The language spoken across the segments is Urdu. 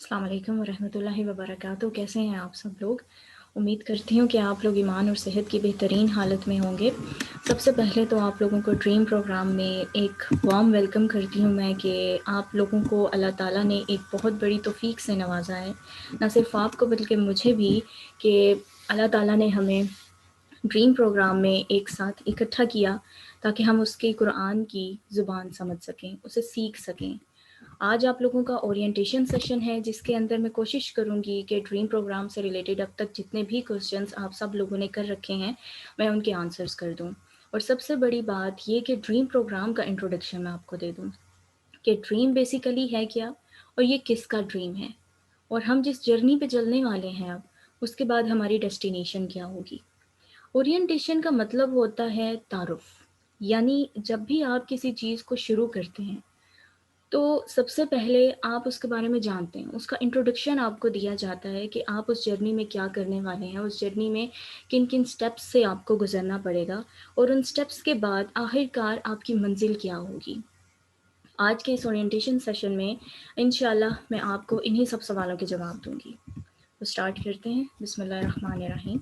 السلام علیکم ورحمۃ اللہ وبرکاتہ. کیسے ہیں آپ سب لوگ؟ امید کرتی ہوں کہ آپ لوگ ایمان اور صحت کی بہترین حالت میں ہوں گے. سب سے پہلے تو آپ لوگوں کو ڈریم پروگرام میں ایک وارم ویلکم کرتی ہوں میں کہ آپ لوگوں کو اللہ تعالیٰ نے ایک بہت بڑی توفیق سے نوازا ہے. نہ صرف آپ کو بلکہ مجھے بھی، کہ اللہ تعالیٰ نے ہمیں ڈریم پروگرام میں ایک ساتھ اکٹھا کیا تاکہ ہم اس کی قرآن کی زبان سمجھ سکیں، اسے سیکھ سکیں. آج آپ لوگوں کا اورینٹیشن سیشن ہے جس کے اندر میں کوشش کروں گی کہ ڈریم پروگرام سے ریلیٹڈ اب تک جتنے بھی کوسچنس آپ سب لوگوں نے کر رکھے ہیں میں ان کے آنسرز کر دوں. اور سب سے بڑی بات یہ کہ ڈریم پروگرام کا انٹروڈکشن میں آپ کو دے دوں کہ ڈریم بیسیکلی ہے کیا اور یہ کس کا ڈریم ہے، اور ہم جس جرنی پہ چلنے والے ہیں اب اس کے بعد ہماری ڈیسٹینیشن کیا ہوگی. اورینٹیشن کا مطلب ہوتا ہے تعارف، یعنی جب بھی آپ کسی چیز کو شروع کرتے ہیں تو سب سے پہلے آپ اس کے بارے میں جانتے ہیں، اس کا انٹروڈکشن آپ کو دیا جاتا ہے کہ آپ اس جرنی میں کیا کرنے والے ہیں، اس جرنی میں کن کن سٹیپس سے آپ کو گزرنا پڑے گا، اور ان سٹیپس کے بعد آخر کار آپ کی منزل کیا ہوگی. آج کے اس اورینٹیشن سیشن میں انشاءاللہ میں آپ کو انہی سب سوالوں کے جواب دوں گی. تو سٹارٹ کرتے ہیں. بسم اللہ الرحمن الرحیم.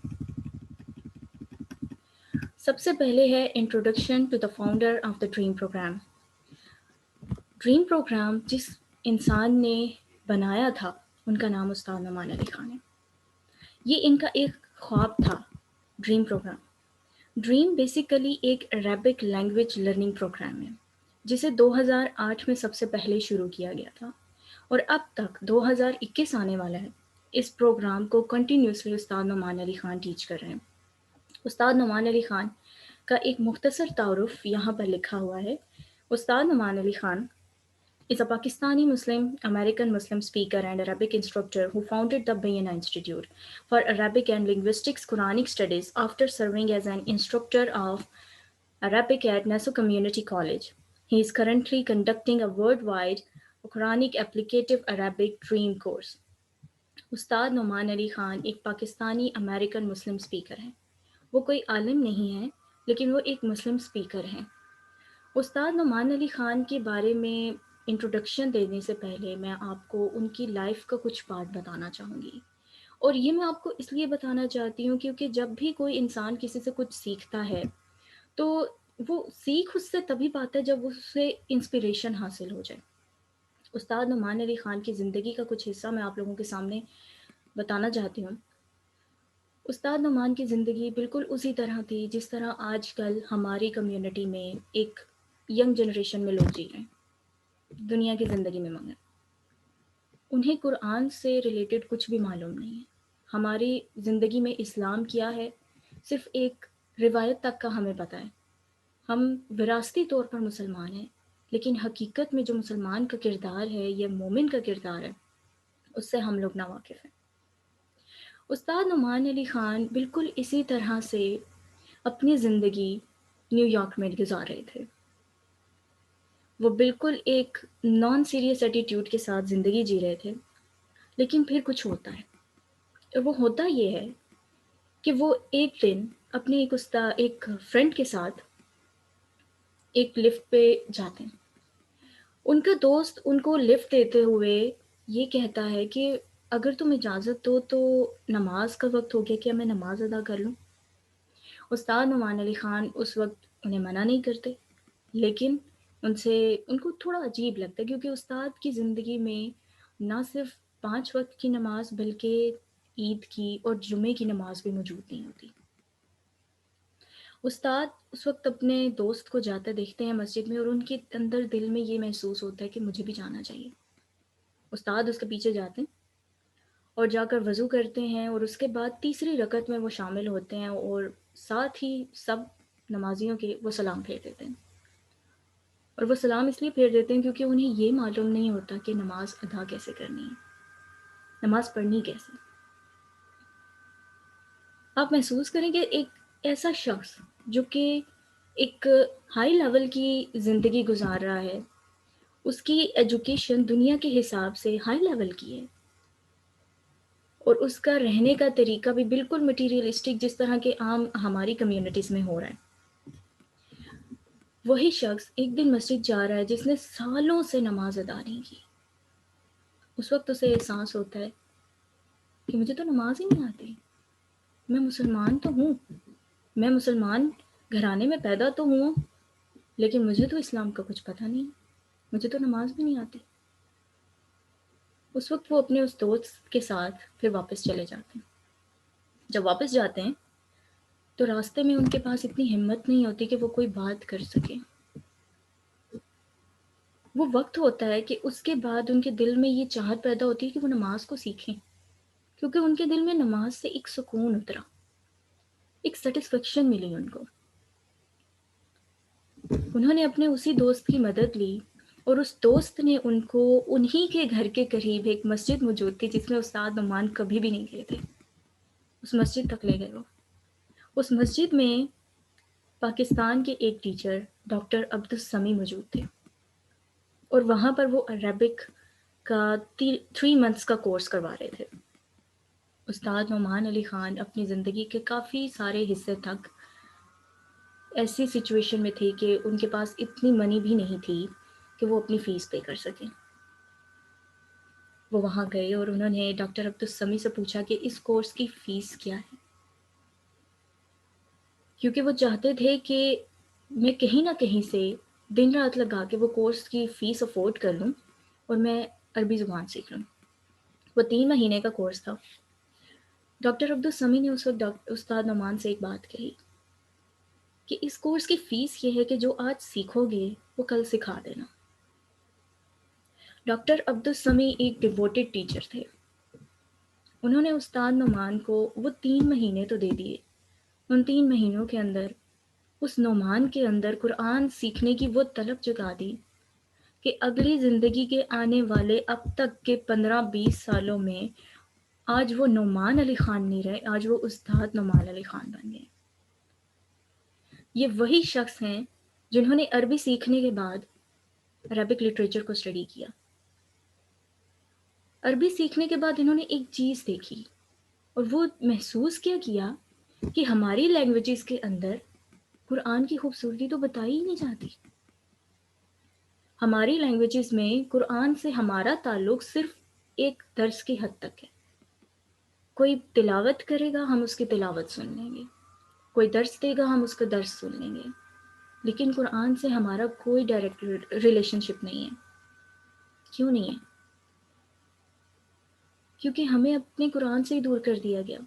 سب سے پہلے ہے introduction to the founder of the dream program. Dream program جس انسان نے بنایا تھا ان کا نام استاد نعمان علی خان ہے. یہ ان کا ایک خواب تھا. ڈریم پروگرام، ڈریم بیسیکلی ایک عربک لینگویج لرننگ پروگرام ہے جسے 2008 میں سب سے پہلے شروع کیا گیا تھا، اور اب تک 2021 آنے والا ہے. اس پروگرام کو کنٹینیوسلی استاد نعمان علی خان ٹیچ کر رہے ہیں. استاد نعمان علی خان کا ایک مختصر تعارف یہاں پر لکھا ہوا ہے. استاد Noman Ali Khan is a Pakistani Muslim American Muslim speaker and Arabic instructor who founded the Bayyana Institute for Arabic and Linguistics Quranic Studies after serving as an instructor of Arabic at Nassau Community College. He is currently conducting a worldwide Quranic Applicative Arabic Dream course. استاد نعمان علی خان ایک پاکستانی امریکن مسلم اسپیکر ہیں. وہ کوئی عالم نہیں ہے لیکن وہ ایک مسلم اسپیکر ہیں. استاد نعمان علی خان کے بارے میں انٹروڈکشن دینے سے پہلے میں آپ کو ان کی لائف کا کچھ پارٹ بتانا چاہوں گی. اور یہ میں آپ کو اس لیے بتانا چاہتی ہوں کیونکہ جب بھی کوئی انسان کسی سے کچھ سیکھتا ہے تو وہ سیکھ اس سے تبھی پاتا ہے جب اسے انسپریشن حاصل ہو جائے. استاد نعمان علی خان کی زندگی کا کچھ حصہ میں آپ لوگوں کے سامنے بتانا چاہتی ہوں. استاد نعمان کی زندگی بالکل اسی طرح تھی جس طرح آج کل ہماری کمیونٹی میں ایک ینگ جنریشن میں لوگ جی رہے ہیں دنیا کی زندگی میں، مگر انہیں قرآن سے ریلیٹڈ کچھ بھی معلوم نہیں ہے. ہماری زندگی میں اسلام کیا ہے صرف ایک روایت تک کا ہمیں پتہ ہے. ہم وراثتی طور پر مسلمان ہیں لیکن حقیقت میں جو مسلمان کا کردار ہے یا مومن کا کردار ہے اس سے ہم لوگ ناواقف ہیں. استاد نعمان علی خان بالکل اسی طرح سے اپنی زندگی نیو یارک میں گزار رہے تھے. وہ بالکل ایک نان سیریس ایٹیٹیوڈ کے ساتھ زندگی جی رہے تھے. لیکن پھر کچھ ہوتا ہے، اور وہ ہوتا یہ ہے کہ وہ ایک دن اپنے ایک فرینڈ کے ساتھ ایک لفٹ پہ جاتے ہیں. ان کا دوست ان کو لفٹ دیتے ہوئے یہ کہتا ہے کہ اگر تم اجازت دو تو نماز کا وقت ہو گیا، کیا میں نماز ادا کر لوں؟ استاد نعمان علی خان اس وقت انہیں منع نہیں کرتے، لیکن ان کو تھوڑا عجیب لگتا ہے کیونکہ استاد کی زندگی میں نہ صرف 5 وقت کی نماز بلکہ عید کی اور جمعے کی نماز بھی موجود نہیں ہوتی. استاد اس وقت اپنے دوست کو جاتا دیکھتے ہیں مسجد میں، اور ان کے اندر دل میں یہ محسوس ہوتا ہے کہ مجھے بھی جانا چاہیے. استاد اس کے پیچھے جاتے ہیں اور جا کر وضو کرتے ہیں، اور اس کے بعد تیسری رکعت میں وہ شامل ہوتے ہیں، اور ساتھ ہی سب نمازیوں کے وہ سلام پھیر دیتے ہیں. اور وہ سلام اس لیے پھیر دیتے ہیں کیونکہ انہیں یہ معلوم نہیں ہوتا کہ نماز ادا کیسے کرنی ہے، نماز پڑھنی کیسے. آپ محسوس کریں کہ ایک ایسا شخص جو کہ ایک ہائی لیول کی زندگی گزار رہا ہے، اس کی ایجوکیشن دنیا کے حساب سے ہائی لیول کی ہے، اور اس کا رہنے کا طریقہ بھی بالکل مٹیریلسٹک جس طرح کے عام ہماری کمیونٹیز میں ہو رہا ہے. وہی شخص ایک دن مسجد جا رہا ہے جس نے سالوں سے نماز ادا نہیں کی. اس وقت اسے احساس ہوتا ہے کہ مجھے تو نماز ہی نہیں آتی، میں مسلمان تو ہوں، میں مسلمان گھرانے میں پیدا تو ہوں، لیکن مجھے تو اسلام کا کچھ پتہ نہیں، مجھے تو نماز بھی نہیں آتی۔ اس وقت وہ اپنے اس دوست کے ساتھ پھر واپس چلے جاتے ہیں۔ جب واپس جاتے ہیں تو راستے میں ان کے پاس اتنی ہمت نہیں ہوتی کہ وہ کوئی بات کر سکیں۔ وہ وقت ہوتا ہے کہ اس کے بعد ان کے دل میں یہ چاہت پیدا ہوتی ہے کہ وہ نماز کو سیکھیں، کیونکہ ان کے دل میں نماز سے ایک سکون اترا، ایک سیٹسفیکشن ملی ان کو۔ انہوں نے اپنے اسی دوست کی مدد لی اور اس دوست نے ان کو انہی کے گھر کے قریب ایک مسجد موجود تھی جس میں استاد نعمان کبھی بھی نہیں گئے تھے، اس مسجد تک لے گئے وہ۔ اس مسجد میں پاکستان کے ایک ٹیچر ڈاکٹر عبدالسمی موجود تھے، اور وہاں پر وہ عربک کا 3 منتھس کا کورس کروا رہے تھے۔ استاد نعمان علی خان اپنی زندگی کے کافی سارے حصے تک ایسی سچویشن میں تھے کہ ان کے پاس اتنی منی بھی نہیں تھی کہ وہ اپنی فیس پے کر سکیں۔ وہ وہاں گئے اور انہوں نے ڈاکٹر عبدالسمی سے پوچھا کہ اس کورس کی فیس کیا ہے، کیونکہ وہ چاہتے تھے کہ میں کہیں نہ کہیں سے دن رات لگا کے وہ کورس کی فیس افورڈ کر لوں اور میں عربی زبان سیکھ لوں۔ وہ 3 مہینے کا کورس تھا۔ ڈاکٹر عبدالسمی نے اس وقت استاد نعمان سے ایک بات کہی کہ اس کورس کی فیس یہ ہے کہ جو آج سیکھو گے وہ کل سکھا دینا۔ ڈاکٹر عبدالسمی ایک ڈیووٹڈ ٹیچر تھے۔ انہوں نے استاد نعمان کو وہ 3 مہینے تو دے دیے، ان 3 مہینوں کے اندر اس نعمان کے اندر قرآن سیکھنے کی وہ طلب جگا دی کہ اگلی زندگی کے آنے والے اب تک کے 15-20 سالوں میں آج وہ نعمان علی خان نہیں رہے، آج وہ استاد نعمان علی خان بن گئے۔ یہ وہی شخص ہیں جنہوں نے عربی سیکھنے کے بعد عربک لٹریچر کو اسٹڈی کیا۔ عربی سیکھنے کے بعد انہوں نے ایک چیز دیکھی اور وہ محسوس کیا کہ ہماری لینگویجز کے اندر قرآن کی خوبصورتی تو بتائی ہی نہیں جاتی۔ ہماری لینگویجز میں قرآن سے ہمارا تعلق صرف ایک درس کی حد تک ہے۔ کوئی تلاوت کرے گا ہم اس کی تلاوت سن لیں گے، کوئی درس دے گا ہم اس کا درس سن لیں گے، لیکن قرآن سے ہمارا کوئی ڈائریکٹ ریلیشن شپ نہیں ہے۔ کیوں نہیں ہے؟ کیونکہ ہمیں اپنے قرآن سے ہی دور کر دیا گیا۔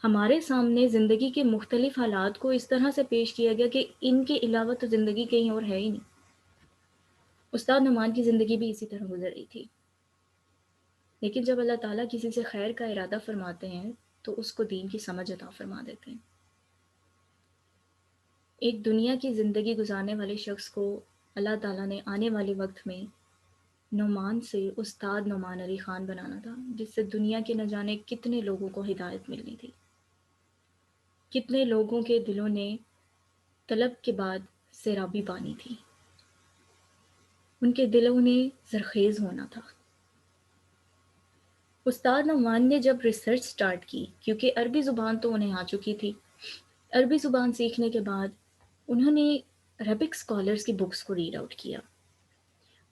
ہمارے سامنے زندگی کے مختلف حالات کو اس طرح سے پیش کیا گیا کہ ان کے علاوہ تو زندگی کہیں اور ہے ہی نہیں۔ استاد نعمان کی زندگی بھی اسی طرح گزر رہی تھی، لیکن جب اللہ تعالیٰ کسی سے خیر کا ارادہ فرماتے ہیں تو اس کو دین کی سمجھ عطا فرما دیتے ہیں۔ ایک دنیا کی زندگی گزارنے والے شخص کو اللہ تعالیٰ نے آنے والے وقت میں نعمان سے استاد نعمان علی خان بنانا تھا، جس سے دنیا کے نہ جانے کتنے لوگوں کو ہدایت ملنی تھی، کتنے لوگوں کے دلوں نے طلب کے بعد سیرابی پانی تھی، ان کے دلوں نے زرخیز ہونا تھا۔ استاد نعمان نے جب ریسرچ سٹارٹ کی، کیونکہ عربی زبان تو انہیں آ چکی تھی، عربی زبان سیکھنے کے بعد انہوں نے عربک اسکالرس کی بکس کو ریڈ آؤٹ کیا۔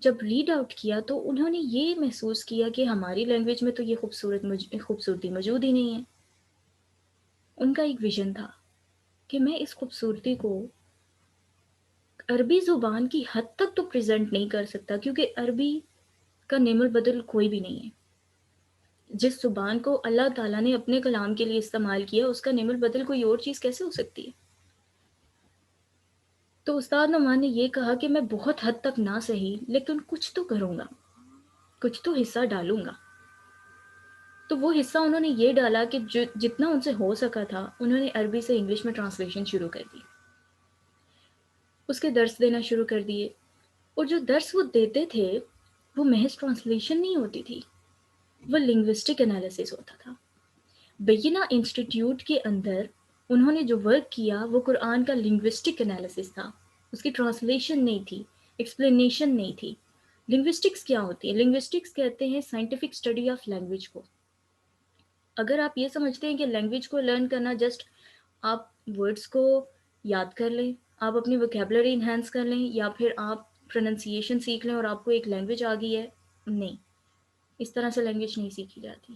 جب ریڈ آؤٹ کیا تو انہوں نے یہ محسوس کیا کہ ہماری لینگویج میں تو یہ خوبصورتی موجود ہی نہیں ہے۔ ان کا ایک ویژن تھا کہ میں اس خوبصورتی کو عربی زبان کی حد تک تو پریزنٹ نہیں کر سکتا، کیونکہ عربی کا نعم البدل کوئی بھی نہیں ہے۔ جس زبان کو اللہ تعالیٰ نے اپنے کلام کے لیے استعمال کیا اس کا نعم البدل کوئی اور چیز کیسے ہو سکتی ہے؟ تو استاد نعمان نے یہ کہا کہ میں بہت حد تک نہ صحیح لیکن کچھ تو کروں گا، کچھ تو حصہ ڈالوں گا۔ تو وہ حصہ انہوں نے یہ ڈالا کہ جتنا ان سے ہو سکا تھا انہوں نے عربی سے انگلش میں ٹرانسلیشن شروع کر دی، اس کے درس دینا شروع کر دیے، اور جو درس وہ دیتے تھے وہ محض ٹرانسلیشن نہیں ہوتی تھی، وہ لنگوسٹک انالیسس ہوتا تھا۔ بینہ انسٹیٹیوٹ کے اندر انہوں نے جو ورک کیا وہ قرآن کا لنگوسٹک انالیسس تھا، اس کی ٹرانسلیشن نہیں تھی، ایکسپلینیشن نہیں تھی۔ لنگوسٹکس کیا ہوتی ہے؟ لنگوسٹکس کہتے ہیں سائنٹیفک اسٹڈی آف لینگویج کو۔ اگر آپ یہ سمجھتے ہیں کہ لینگویج کو لرن کرنا جسٹ آپ ورڈز کو یاد کر لیں، آپ اپنی ووکیبلری انہینس کر لیں، یا پھر آپ پروننسیشن سیکھ لیں اور آپ کو ایک لینگویج آ گئی ہے، نہیں۔ اس طرح سے لینگویج نہیں سیکھی جاتی.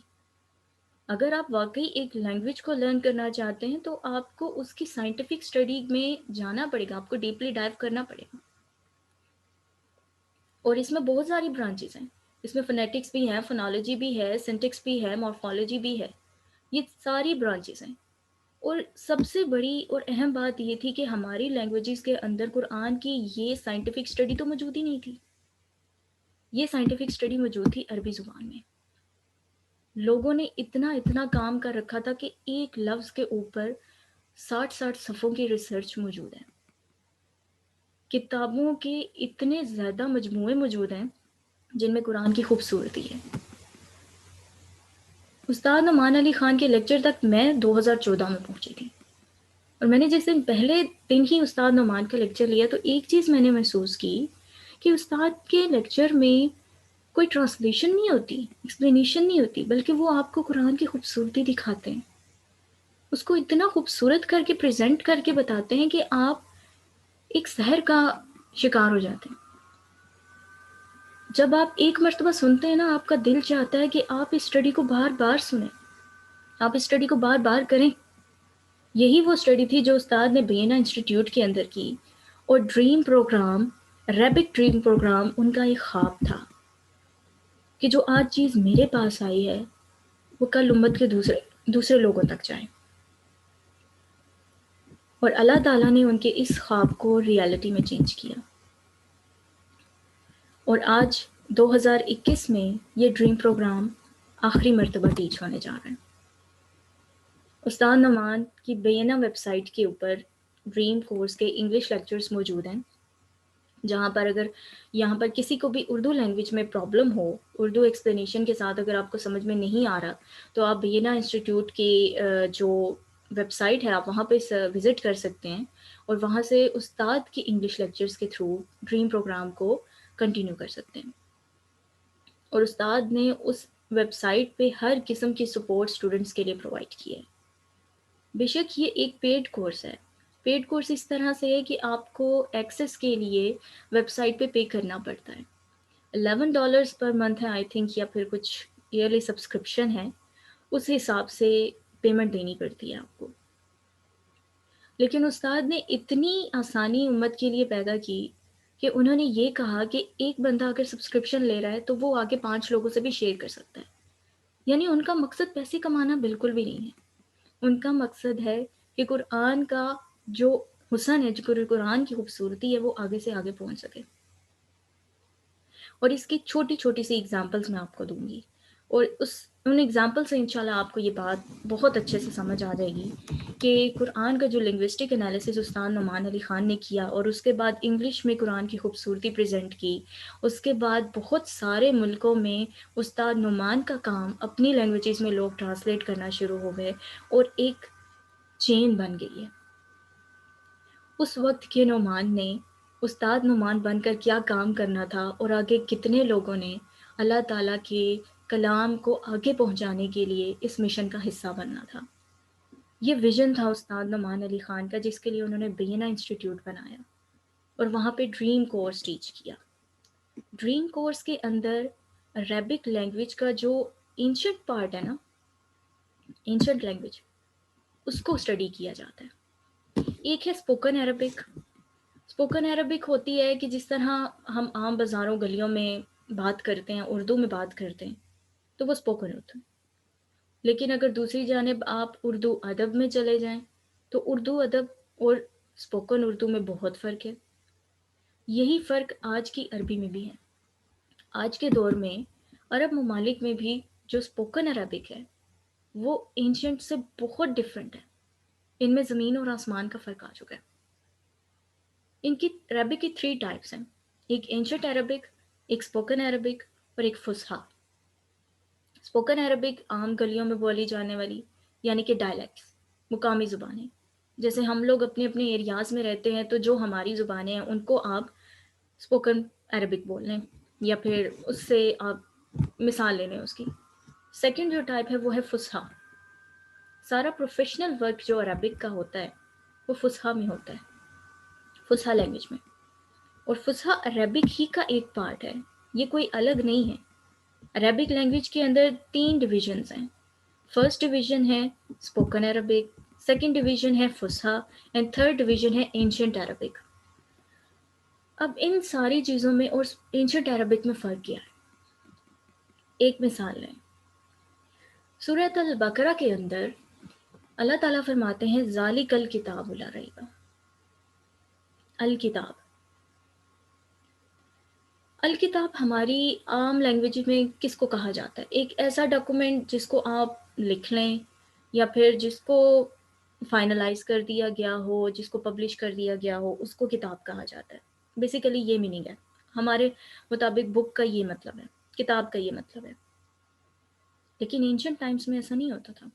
اگر آپ واقعی ایک لینگویج کو لرن کرنا چاہتے ہیں تو آپ کو اس کی سائنٹیفک اسٹڈی میں جانا پڑے گا، آپ کو ڈیپلی ڈائیو کرنا پڑے گا. اور اس میں بہت ساری برانچز ہیں. اس میں فونیٹکس بھی ہے، فونالوجی بھی ہے، سنٹیکس بھی ہے، مورفالوجی بھی ہے. یہ ساری برانچز ہیں. اور سب سے بڑی اور اہم بات یہ تھی کہ ہماری لینگویجز کے اندر قرآن کی یہ سائنٹیفک اسٹڈی تو موجود ہی نہیں تھی. یہ سائنٹیفک اسٹڈی موجود تھی عربی زبان میں. لوگوں نے اتنا کام کر رکھا تھا کہ ایک لفظ کے اوپر 60 صفحوں کی ریسرچ موجود ہے. کتابوں کے اتنے زیادہ مجموعے موجود ہیں جن میں قرآن کی خوبصورتی ہے. استاد نعمان علی خان کے لیکچر تک میں 2014 میں پہنچی تھی. اور میں نے جس دن پہلے دن ہی استاد نعمان کا لیکچر لیا تو ایک چیز میں نے محسوس کی کہ استاد کے لیکچر میں کوئی ٹرانسلیشن نہیں ہوتی، ایکسپلینیشن نہیں ہوتی، بلکہ وہ آپ کو قرآن کی خوبصورتی دکھاتے ہیں. اس کو اتنا خوبصورت کر کے پریزنٹ کر کے بتاتے ہیں کہ آپ ایک سحر کا شکار ہو جاتے ہیں. جب آپ ایک مرتبہ سنتے ہیں نا، آپ کا دل چاہتا ہے کہ آپ اس اسٹڈی کو بار بار سنیں، آپ اس اسٹڈی کو بار بار کریں. یہی وہ اسٹڈی تھی جو استاد نے وینا انسٹیٹیوٹ کے اندر کی. اور ڈریم پروگرام، ریبک ڈریم پروگرام ان کا ایک خواب تھا کہ جو آج چیز میرے پاس آئی ہے وہ کل امت کے دوسرے لوگوں تک جائے. اور اللہ تعالیٰ نے ان کے اس خواب کو ریالٹی میں چینج کیا. اور آج 2021 میں یہ ڈریم پروگرام آخری مرتبہ ٹیچ ہونے جا رہا ہے. استاد نعمان کی بینا ویب سائٹ کے اوپر ڈریم کورس کے انگلش لیکچرز موجود ہیں، جہاں پر اگر یہاں پر کسی کو بھی اردو لینگویج میں پرابلم ہو، اردو ایکسپلینیشن کے ساتھ اگر آپ کو سمجھ میں نہیں آ رہا تو آپ بینا انسٹیٹیوٹ کی جو ویب سائٹ ہے آپ وہاں پہ وزٹ کر سکتے ہیں اور وہاں سے استاد کی انگلش لیکچرز کے تھرو ڈریم پروگرام کو کنٹینیو کر سکتے ہیں. اور استاد نے اس ویب سائٹ پہ ہر قسم کی سپورٹ اسٹوڈنٹس کے لیے پرووائڈ کی ہے. بے شک یہ ایک پیڈ کورس ہے. پیڈ کورس اس طرح سے ہے کہ آپ کو ایکسیس کے لیے ویب سائٹ پہ پے کرنا پڑتا ہے. $11 پر منتھ ہے آئی تھنک، یا پھر کچھ ایئرلی سبسکرپشن ہے، اس حساب سے پیمنٹ دینی پڑتی ہے آپ کو. لیکن استاد نے اتنی آسانی امت کے لیے پیدا کی کہ انہوں نے یہ کہا کہ ایک بندہ اگر سبسکرپشن لے رہا ہے تو وہ آگے 5 لوگوں سے بھی شیئر کر سکتا ہے. یعنی ان کا مقصد پیسے کمانا بالکل بھی نہیں ہے. ان کا مقصد ہے کہ قرآن کا جو حسن ہے، جو قرآن کی خوبصورتی ہے، وہ آگے سے آگے پہنچ سکے. اور اس کی چھوٹی چھوٹی سی ایگزامپلس میں آپ کو دوں گی، اور ان ایگزامپل سے انشاءاللہ آپ کو یہ بات بہت اچھے سے سمجھ آ جائے گی کہ قرآن کا جو لنگوسٹک انالیسس استاد نعمان علی خان نے کیا اور اس کے بعد انگلش میں قرآن کی خوبصورتی پریزنٹ کی، اس کے بعد بہت سارے ملکوں میں استاد نعمان کا کام اپنی لینگویجز میں لوگ ٹرانسلیٹ کرنا شروع ہو گئے اور ایک چین بن گئی ہے. اس وقت کے نعمان نے استاد نعمان بن کر کیا کام کرنا تھا اور آگے کتنے لوگوں نے اللہ تعالیٰ کے کلام کو آگے پہنچانے کے لیے اس مشن کا حصہ بننا تھا. یہ ویژن تھا استاد نعمان علی خان کا، جس کے لیے انہوں نے بینا انسٹیٹیوٹ بنایا اور وہاں پہ ڈریم کورس ٹیچ کیا. ڈریم کورس کے اندر عربک لینگویج کا جو اینشنٹ پارٹ ہے نا، اینشنٹ لینگویج، اس کو اسٹڈی کیا جاتا ہے. ایک ہے اسپوکن عربک. اسپوکن عربک ہوتی ہے کہ جس طرح ہم عام بازاروں گلیوں میں بات کرتے ہیں، اردو میں بات کرتے ہیں، تو وہ اسپوکن ہوتا ہے. لیکن اگر دوسری جانب آپ اردو ادب میں چلے جائیں تو اردو ادب اور اسپوکن اردو میں بہت فرق ہے. یہی فرق آج کی عربی میں بھی ہے. آج کے دور میں عرب ممالک میں بھی جو اسپوکن عربک ہے وہ اینشنٹ سے بہت ڈفرینٹ ہے. ان میں زمین اور آسمان کا فرق آ چکا ہے. ان کی عربک کی 3 ٹائپس ہیں، ایک اینشنٹ عربک، ایک اسپوکن عربک اور ایک فصحا. اسپوکن عربک عام گلیوں میں بولی جانے والی، یعنی کہ ڈائلیکٹس، مقامی زبانیں. جیسے ہم لوگ اپنے اپنے ایریاز میں رہتے ہیں تو جو ہماری زبانیں ہیں ان کو آپ اسپوکن عربک بول لیں، یا پھر اس سے آپ مثال لے لیں اس کی. سیکنڈ جو ٹائپ ہے وہ ہے فصحا. سارا پروفیشنل ورک جو عربک کا ہوتا ہے وہ فصحا میں ہوتا ہے، فصحا لینگویج میں. اور فصحا عربک ہی کا ایک پارٹ ہے، یہ کوئی الگ نہیں ہے. عربک لینگویج کے اندر 3 ڈویژنز ہیں. فرسٹ ڈویژن ہے اسپوکن عربک، سیکنڈ ڈویژن ہے فصحا، اینڈ تھرڈ ڈویژن ہے اینشنٹ عربک. اب ان ساری چیزوں میں اور اینشنٹ عربک میں فرق کیا ہے؟ ایک مثال لیں. سورۃ البقرہ کے اندر اللہ تعالیٰ فرماتے ہیں ذالک الکتاب لا ریب. الکتاب، الکتاب ہماری عام لینگویج میں کس کو کہا جاتا ہے؟ ایک ایسا ڈاکومنٹ جس کو آپ لکھ لیں یا پھر جس کو فائنلائز کر دیا گیا ہو، جس کو پبلش کر دیا گیا ہو، اس کو کتاب کہا جاتا ہے. بیسیکلی یہ میننگ ہے ہمارے مطابق. بک کا یہ مطلب ہے، کتاب کا یہ مطلب ہے. لیکن اینشنٹ ٹائمز میں ایسا نہیں ہوتا تھا.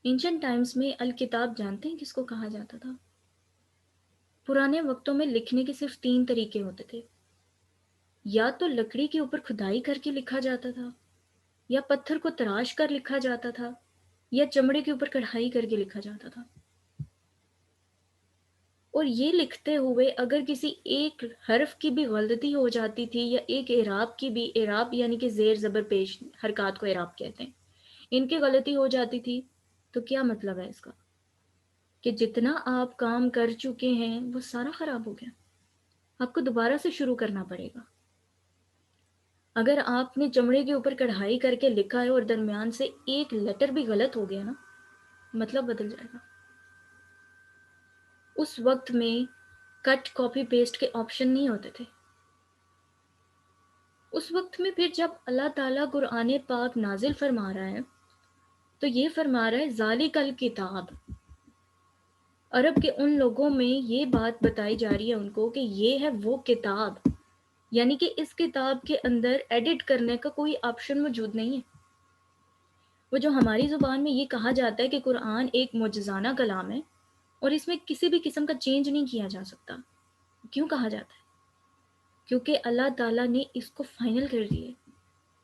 اینشنٹ ٹائمز میں الکتاب جانتے ہیں کس کو کہا جاتا تھا؟ پرانے وقتوں میں لکھنے کے صرف 3 طریقے ہوتے تھے. یا تو لکڑی کے اوپر کھدائی کر کے لکھا جاتا تھا، یا پتھر کو تراش کر لکھا جاتا تھا، یا چمڑے کے اوپر کڑھائی کر کے لکھا جاتا تھا. اور یہ لکھتے ہوئے اگر کسی ایک حرف کی بھی غلطی ہو جاتی تھی یا ایک اعراب کی بھی، اعراب یعنی کہ زیر زبر پیش حرکات کو اعراب کہتے ہیں، ان کی غلطی ہو جاتی تھی تو کیا مطلب ہے اس کا؟ کہ جتنا آپ کام کر چکے ہیں وہ سارا خراب ہو گیا، آپ کو دوبارہ سے شروع کرنا پڑے گا. اگر آپ نے چمڑے کے اوپر کڑھائی کر کے لکھا ہے اور درمیان سے ایک لیٹر بھی غلط ہو گیا نا، مطلب بدل جائے گا. اس وقت میں کٹ کاپی پیسٹ کے آپشن نہیں ہوتے تھے. اس وقت میں پھر جب اللہ تعالیٰ قرآن پاک نازل فرما رہا ہے تو یہ فرما رہا ہے ذالک الکتاب. عرب کے ان لوگوں میں یہ بات بتائی جا رہی ہے ان کو کہ یہ ہے وہ کتاب، یعنی کہ اس کتاب کے اندر ایڈٹ کرنے کا کوئی آپشن موجود نہیں ہے. وہ جو ہماری زبان میں یہ کہا جاتا ہے کہ قرآن ایک معجزانہ کلام ہے اور اس میں کسی بھی قسم کا چینج نہیں کیا جا سکتا. کیوں کہا جاتا ہے؟ کیونکہ اللہ تعالیٰ نے اس کو فائنل کر دیا.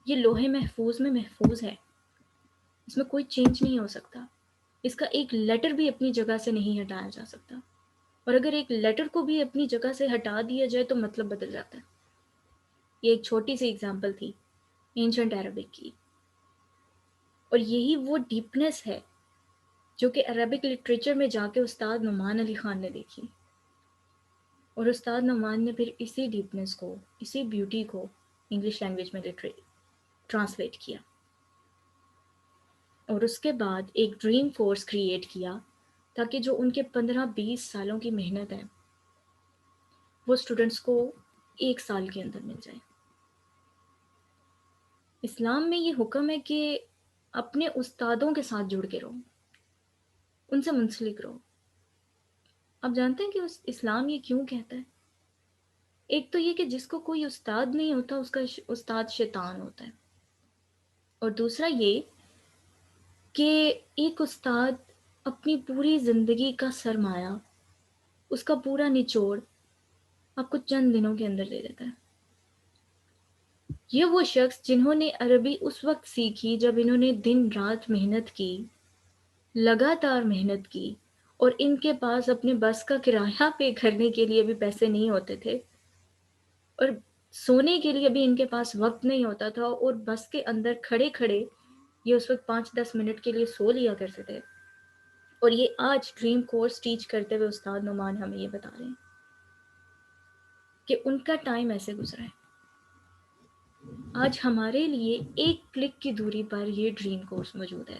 یہ لوح محفوظ میں محفوظ ہے، اس میں کوئی چینج نہیں ہو سکتا. اس کا ایک لیٹر بھی اپنی جگہ سے نہیں ہٹایا جا سکتا، اور اگر ایک لیٹر کو بھی اپنی جگہ سے ہٹا دیا جائے تو مطلب بدل جاتا ہے. یہ ایک چھوٹی سی اگزامپل تھی اینشنٹ عربک کی. اور یہی وہ ڈیپنس ہے جو کہ عربک لٹریچر میں جا کے استاد نعمان علی خان نے دیکھی. اور استاد نعمان نے پھر اسی ڈیپنس کو، اسی بیوٹی کو انگلش لینگویج میں ٹرانسلیٹ کیا. اور اس کے بعد ایک ڈریم فورس کریٹ کیا تاکہ جو ان کے 15-20 سالوں کی محنت ہے وہ اسٹوڈنٹس کو 1 سال کے اندر مل جائے. اسلام میں یہ حکم ہے کہ اپنے استادوں کے ساتھ جڑ کے رہو، ان سے منسلک رہو. آپ جانتے ہیں کہ اسلام یہ کیوں کہتا ہے؟ ایک تو یہ کہ جس کو کوئی استاد نہیں ہوتا اس کا استاد شیطان ہوتا ہے، اور دوسرا یہ کہ ایک استاد اپنی پوری زندگی کا سرمایہ، اس کا پورا نچوڑ آپ کو چند دنوں کے اندر دے دیتا ہے. یہ وہ شخص جنہوں نے عربی اس وقت سیکھی جب انہوں نے دن رات محنت کی، لگاتار محنت کی، اور ان کے پاس اپنے بس کا کرایہ پے کرنے کے لیے بھی پیسے نہیں ہوتے تھے، اور سونے کے لیے بھی ان کے پاس وقت نہیں ہوتا تھا، اور بس کے اندر کھڑے کھڑے یہ اس وقت 5-10 منٹ کے لیے سو لیا کرتے تھے. اور یہ آج ڈریم کورس ٹیچ کرتے ہوئے استاد نعمان ہمیں یہ بتا رہے ہیں کہ ان کا ٹائم ایسے گزرا ہے. آج ہمارے لیے ایک کلک کی دوری پر یہ ڈریم کورس موجود ہے،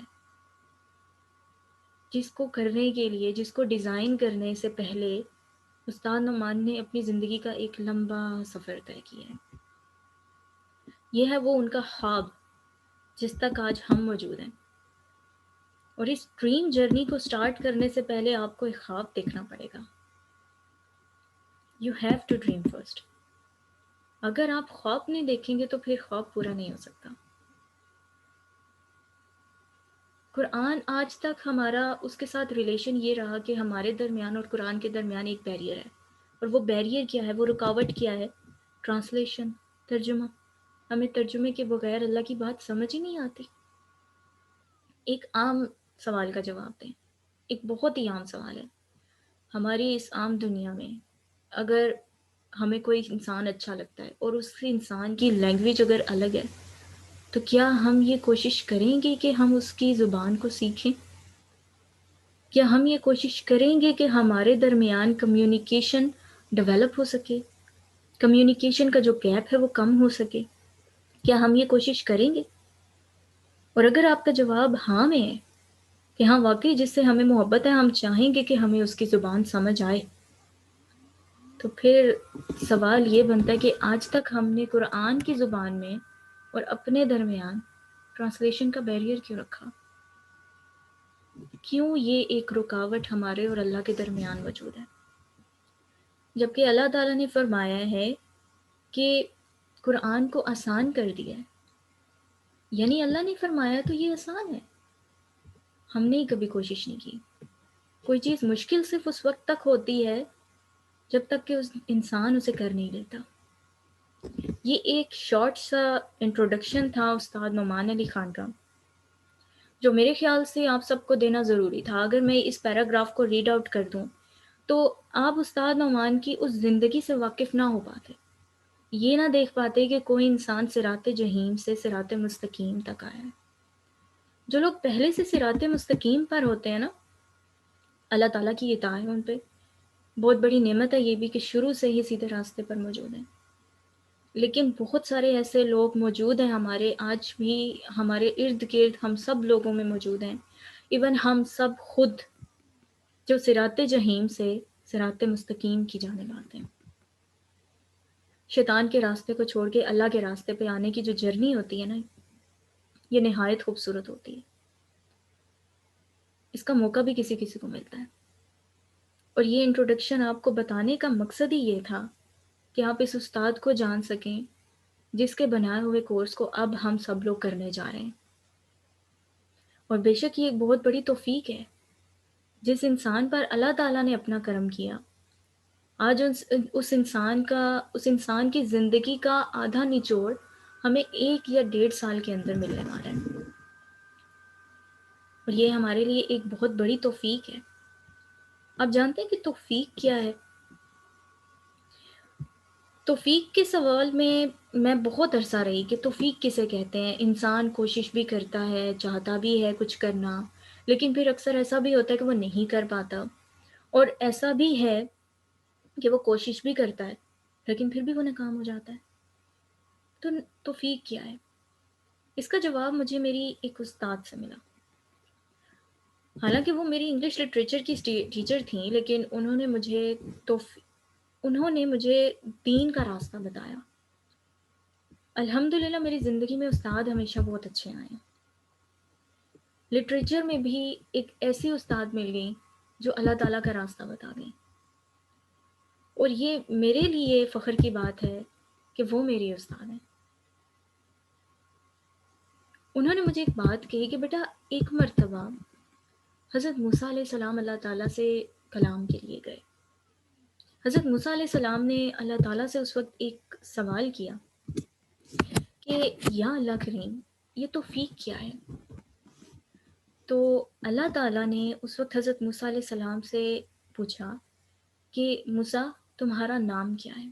جس کو کرنے کے لیے، جس کو ڈیزائن کرنے سے پہلے استاد نعمان نے اپنی زندگی کا ایک لمبا سفر طے کیا ہے. یہ ہے وہ ان کا خواب جس تک آج ہم موجود ہیں. اور اس ڈریم جرنی کو سٹارٹ کرنے سے پہلے آپ کو ایک خواب دیکھنا پڑے گا. You have to dream first. اگر آپ خواب نہیں دیکھیں گے تو پھر خواب پورا نہیں ہو سکتا. قرآن آج تک ہمارا اس کے ساتھ ریلیشن یہ رہا کہ ہمارے درمیان اور قرآن کے درمیان ایک بیریئر ہے. اور وہ بیریئر کیا ہے، وہ رکاوٹ کیا ہے؟ ٹرانسلیشن، ترجمہ. ہمیں ترجمے کے بغیر اللہ کی بات سمجھ ہی نہیں آتی. ایک عام سوال کا جواب دیں، ایک بہت ہی عام سوال ہے. ہماری اس عام دنیا میں اگر ہمیں کوئی انسان اچھا لگتا ہے اور اس انسان کی لینگویج اگر الگ ہے تو کیا ہم یہ کوشش کریں گے کہ ہم اس کی زبان کو سیکھیں؟ کیا ہم یہ کوشش کریں گے کہ ہمارے درمیان کمیونیکیشن ڈیولپ ہو سکے، کمیونیکیشن کا جو گیپ ہے وہ کم ہو سکے؟ کیا ہم یہ کوشش کریں گے؟ اور اگر آپ کا جواب ہاں میں ہے کہ ہاں واقعی جس سے ہمیں محبت ہے ہم چاہیں گے کہ ہمیں اس کی زبان سمجھ آئے، تو پھر سوال یہ بنتا ہے کہ آج تک ہم نے قرآن کی زبان میں اور اپنے درمیان ٹرانسلیشن کا بیریئر کیوں رکھا؟ کیوں یہ ایک رکاوٹ ہمارے اور اللہ کے درمیان موجود ہے؟ جبکہ اللہ تعالیٰ نے فرمایا ہے کہ قرآن کو آسان کر دیا ہے، یعنی اللہ نے فرمایا تو یہ آسان ہے، ہم نے کبھی کوشش نہیں کی۔ کوئی چیز مشکل صرف اس وقت تک ہوتی ہے جب تک کہ اس انسان اسے کر نہیں لیتا۔ یہ ایک شارٹ سا انٹروڈکشن تھا استاد نعمان علی خان کا، جو میرے خیال سے آپ سب کو دینا ضروری تھا۔ اگر میں اس پیراگراف کو ریڈ آؤٹ کر دوں تو آپ استاد نعمان کی اس زندگی سے واقف نہ ہو پاتے، یہ نہ دیکھ پاتے کہ کوئی انسان صراط جحیم سے صراط مستقیم تک آیا ہے۔ جو لوگ پہلے سے صراط مستقیم پر ہوتے ہیں نا، اللہ تعالیٰ کی اطاعت ہے ان پہ، بہت بڑی نعمت ہے یہ بھی کہ شروع سے ہی سیدھے راستے پر موجود ہیں۔ لیکن بہت سارے ایسے لوگ موجود ہیں ہمارے آج بھی، ہمارے ارد گرد ہم سب لوگوں میں موجود ہیں، ایون ہم سب خود، جو صراط جحیم سے صراط مستقیم کی جانب آتے ہیں۔ شیطان کے راستے کو چھوڑ کے اللہ کے راستے پہ آنے کی جو جرنی ہوتی ہے نا، یہ نہایت خوبصورت ہوتی ہے۔ اس کا موقع بھی کسی کسی کو ملتا ہے، اور یہ انٹروڈکشن آپ کو بتانے کا مقصد ہی یہ تھا کہ آپ اس استاد کو جان سکیں جس کے بنائے ہوئے کورس کو اب ہم سب لوگ کرنے جا رہے ہیں۔ اور بے شک یہ ایک بہت بڑی توفیق ہے، جس انسان پر اللہ تعالیٰ نے اپنا کرم کیا، آج اس انسان کی زندگی کا آدھا نچوڑ ہمیں 1 یا 1.5 سال کے اندر ملنے والا ہے، اور یہ ہمارے لیے ایک بہت بڑی توفیق ہے۔ آپ جانتے ہیں کہ توفیق کیا ہے؟ توفیق کے سوال میں بہت عرصہ رہی کہ توفیق کسے کہتے ہیں۔ انسان کوشش بھی کرتا ہے، چاہتا بھی ہے کچھ کرنا، لیکن پھر اکثر ایسا بھی ہوتا ہے کہ وہ نہیں کر پاتا، اور ایسا بھی ہے کہ وہ کوشش بھی کرتا ہے لیکن پھر بھی وہ ناکام ہو جاتا ہے۔ تو توفیق کیا ہے؟ اس کا جواب مجھے میری ایک استاد سے ملا۔ حالانکہ وہ میری انگلش لٹریچر کی ٹیچر تھیں، لیکن انہوں نے مجھے دین کا راستہ بتایا۔ الحمدللہ میری زندگی میں استاد ہمیشہ بہت اچھے آئے ہیں۔ لٹریچر میں بھی ایک ایسی استاد مل گئی جو اللہ تعالیٰ کا راستہ بتا گئی، اور یہ میرے لیے فخر کی بات ہے کہ وہ میری استاد ہیں۔ انہوں نے مجھے ایک بات کہی کہ بیٹا، ایک مرتبہ حضرت موسیٰ علیہ السلام اللہ تعالیٰ سے کلام کے لیے گئے۔ حضرت موسیٰ علیہ السلام نے اللہ تعالیٰ سے اس وقت ایک سوال کیا کہ یا اللہ کریم، یہ توفیق کیا ہے؟ تو اللہ تعالیٰ نے اس وقت حضرت موسیٰ علیہ السلام سے پوچھا کہ موسیٰ، تمہارا نام کیا ہے؟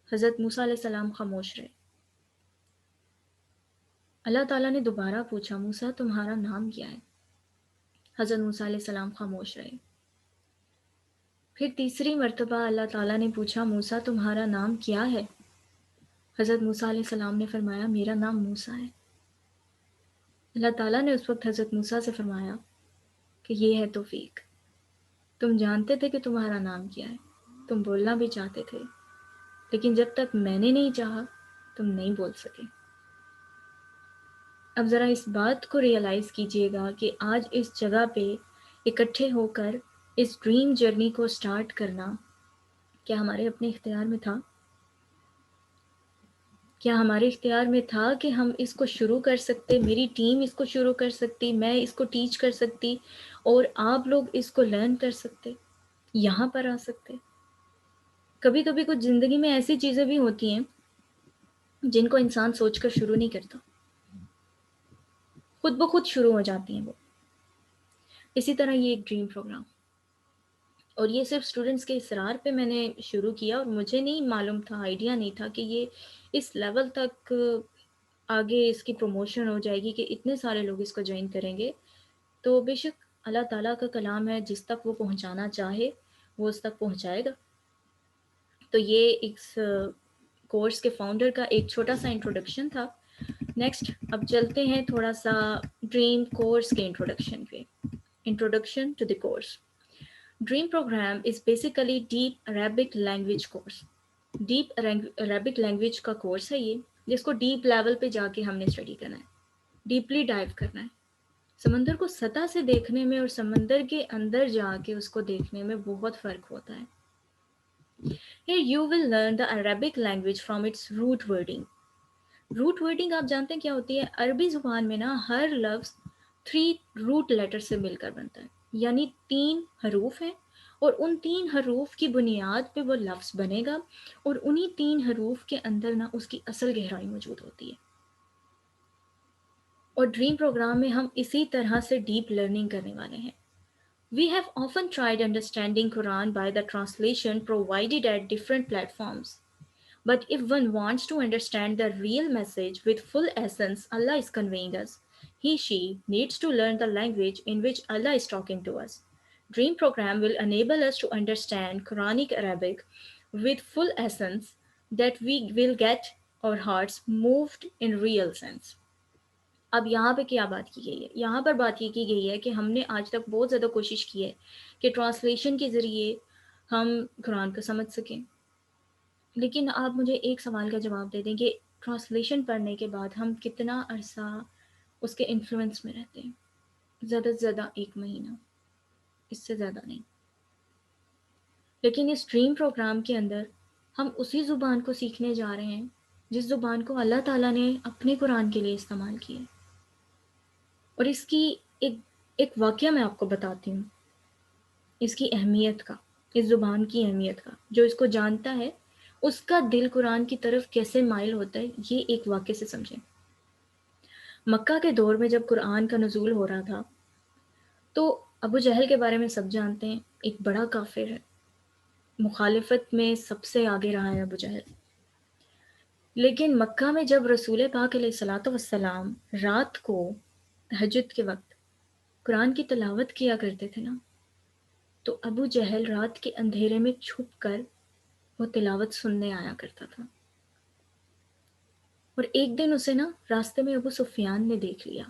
حضرت موسیٰ علیہ السلام خاموش رہے۔ اللہ تعالیٰ نے دوبارہ پوچھا، موسیٰ تمہارا نام کیا ہے؟ حضرت موسیٰ علیہ السلام خاموش رہے۔ پھر تیسری مرتبہ اللہ تعالیٰ نے پوچھا، موسیٰ تمہارا نام کیا ہے؟ حضرت موسیٰ علیہ السلام نے فرمایا، میرا نام موسیٰ ہے۔ اللہ تعالیٰ نے اس وقت حضرت موسیٰ سے فرمایا کہ یہ ہے توفیق، تم جانتے تھے کہ تمہارا نام کیا ہے، تم بولنا بھی چاہتے تھے، لیکن جب تک میں نے نہیں چاہا تم نہیں بول سکے۔ اب ذرا اس بات کو ریئلائز کیجئے گا کہ آج اس جگہ پہ اکٹھے ہو کر اس ڈریم جرنی کو سٹارٹ کرنا کیا ہمارے اپنے اختیار میں تھا؟ کیا ہمارے اختیار میں تھا کہ ہم اس کو شروع کر سکتے، میری ٹیم اس کو شروع کر سکتی، میں اس کو ٹیچ کر سکتی، اور آپ لوگ اس کو لرن کر سکتے، یہاں پر آ سکتے؟ کبھی کبھی کچھ زندگی میں ایسی چیزیں بھی ہوتی ہیں جن کو انسان سوچ کر شروع نہیں کرتا، خود بخود شروع ہو جاتی ہیں وہ۔ اسی طرح یہ ایک ڈریم پروگرام، اور یہ صرف اسٹوڈنٹس کے اصرار پہ میں نے شروع کیا، اور مجھے نہیں معلوم تھا، آئیڈیا نہیں تھا کہ یہ اس لیول تک آگے اس کی پروموشن ہو جائے گی کہ اتنے سارے لوگ اس کو جوائن کریں گے۔ تو بے شک اللہ تعالیٰ کا کلام ہے، جس تک وہ پہنچانا چاہے وہ اس تک پہنچائے گا۔ تو یہ اس کورس کے فاؤنڈر کا ایک چھوٹا سا انٹروڈکشن تھا۔ نیکسٹ اب چلتے ہیں تھوڑا سا ڈریم کورس کے انٹروڈکشن پہ۔ Introduction to the course. Dream program is basically deep Arabic language course. Deep Arabic language کا کورس ہے یہ، جس کو ڈیپ لیول پہ جا کے ہم نے اسٹڈی کرنا ہے، ڈیپلی ڈائیو کرنا ہے۔ سمندر کو سطح سے دیکھنے میں اور سمندر کے اندر جا کے اس کو دیکھنے میں بہت فرق ہوتا ہے۔ Here you will learn the Arabic language from its root wording. Root wording آپ جانتے ہیں کیا ہوتی ہے؟ عربی زبان میں نا ہر لفظ 3 روٹ لیٹر سے مل کر بنتا ہے، یعنی 3 حروف ہیں، اور ان 3 حروف کی بنیاد پہ وہ لفظ بنے گا، اور انہی 3 حروف کے اندر نا اس کی اصل گہرائی موجود ہوتی ہے۔ اور ڈریم پروگرام میں ہم اسی طرح سے ڈیپ لرننگ کرنے والے ہیں۔ We have often tried understanding Quran by the translation provided at different platforms. But if one wants to understand the real message with full essence Allah is conveying us, she needs to learn the language in which Allah is talking to us. Dream program will enable us to understand Quranic Arabic with full essence, that we will get our hearts moved in real sense. اب یہاں پہ کیا بات کی گئی ہے؟ یہاں پر بات یہ کی گئی ہے کہ ہم نے آج تک بہت زیادہ کوشش کی ہے کہ ٹرانسلیشن کے ذریعے ہم قرآن کو سمجھ سکیں، لیکن آپ مجھے ایک سوال کا جواب دے دیں کہ ٹرانسلیشن پڑھنے کے بعد ہم کتنا عرصہ اس کے انفلوئنس میں رہتے ہیں؟ زیادہ سے زیادہ 1 مہینہ، اس سے زیادہ نہیں۔ لیکن اس ڈریم پروگرام کے اندر ہم اسی زبان کو سیکھنے جا رہے ہیں جس زبان کو اللہ تعالیٰ نے اپنے قرآن کے لیے استعمال کیا۔ اور اس کی ایک واقعہ میں آپ کو بتاتی ہوں، اس کی اہمیت کا، اس زبان کی اہمیت کا۔ جو اس کو جانتا ہے اس کا دل قرآن کی طرف کیسے مائل ہوتا ہے، یہ ایک واقعے سے سمجھیں۔ مکہ کے دور میں جب قرآن کا نزول ہو رہا تھا تو ابو جہل کے بارے میں سب جانتے ہیں، ایک بڑا کافر ہے، مخالفت میں سب سے آگے رہا ہے ابو جہل۔ لیکن مکہ میں جب رسول پاک علیہ الصلاۃ والسلام رات کو تہجد کے وقت قرآن کی تلاوت کیا کرتے تھے نا، تو ابو جہل رات کے اندھیرے میں چھپ کر وہ تلاوت سننے آیا کرتا تھا۔ اور ایک دن اسے نا راستے میں ابو سفیان نے دیکھ لیا،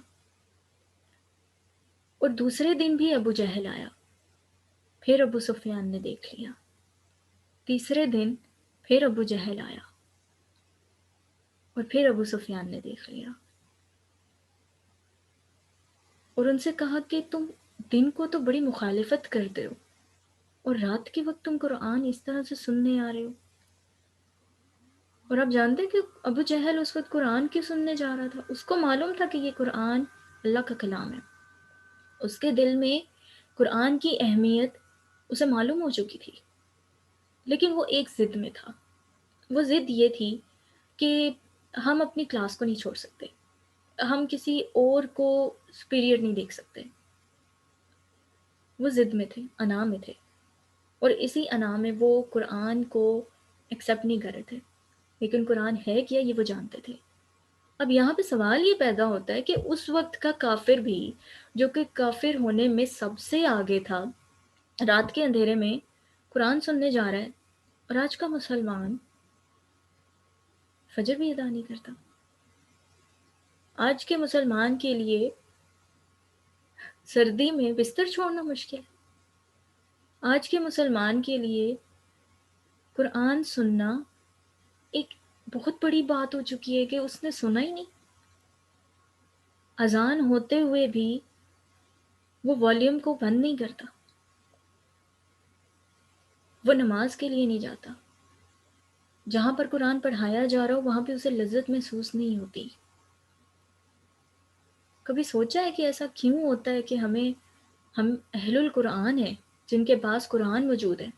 اور دوسرے دن بھی ابو جہل آیا، پھر ابو سفیان نے دیکھ لیا، تیسرے دن پھر ابو جہل آیا، اور پھر ابو سفیان نے دیکھ لیا، اور ان سے کہا کہ تم دن کو تو بڑی مخالفت کرتے ہو، اور رات کے وقت تم قرآن اس طرح سے سننے آ رہے ہو۔ اور آپ جانتے کہ ابو جہل اس وقت قرآن کیوں سننے جا رہا تھا؟ اس کو معلوم تھا کہ یہ قرآن اللہ کا کلام ہے، اس کے دل میں قرآن کی اہمیت اسے معلوم ہو چکی تھی، لیکن وہ ایک ضد میں تھا۔ وہ ضد یہ تھی کہ ہم اپنی کلاس کو نہیں چھوڑ سکتے، ہم کسی اور کو سپیریئر نہیں دیکھ سکتے۔ وہ ضد میں تھے، انا میں تھے، اور اسی انا میں وہ قرآن کو ایکسیپٹ نہیں کر رہے تھے، لیکن قرآن ہے کیا یہ وہ جانتے تھے۔ اب یہاں پہ سوال یہ پیدا ہوتا ہے کہ اس وقت کا کافر بھی، جو کہ کافر ہونے میں سب سے آگے تھا، رات کے اندھیرے میں قرآن سننے جا رہا ہے، اور آج کا مسلمان فجر بھی ادا نہیں کرتا۔ آج کے مسلمان کے لیے سردی میں بستر چھوڑنا مشکل ہے۔ آج کے مسلمان کے لیے قرآن سننا ایک بہت بڑی بات ہو چکی ہے کہ اس نے سنا ہی نہیں۔ اذان ہوتے ہوئے بھی وہ والیوم کو بند نہیں کرتا، وہ نماز کے لیے نہیں جاتا، جہاں پر قرآن پڑھایا جا رہا ہو وہاں پہ اسے لذت محسوس نہیں ہوتی۔ کبھی سوچا ہے کہ ایسا کیوں ہوتا ہے کہ ہم اہل القرآن ہیں، جن کے پاس قرآن موجود ہے،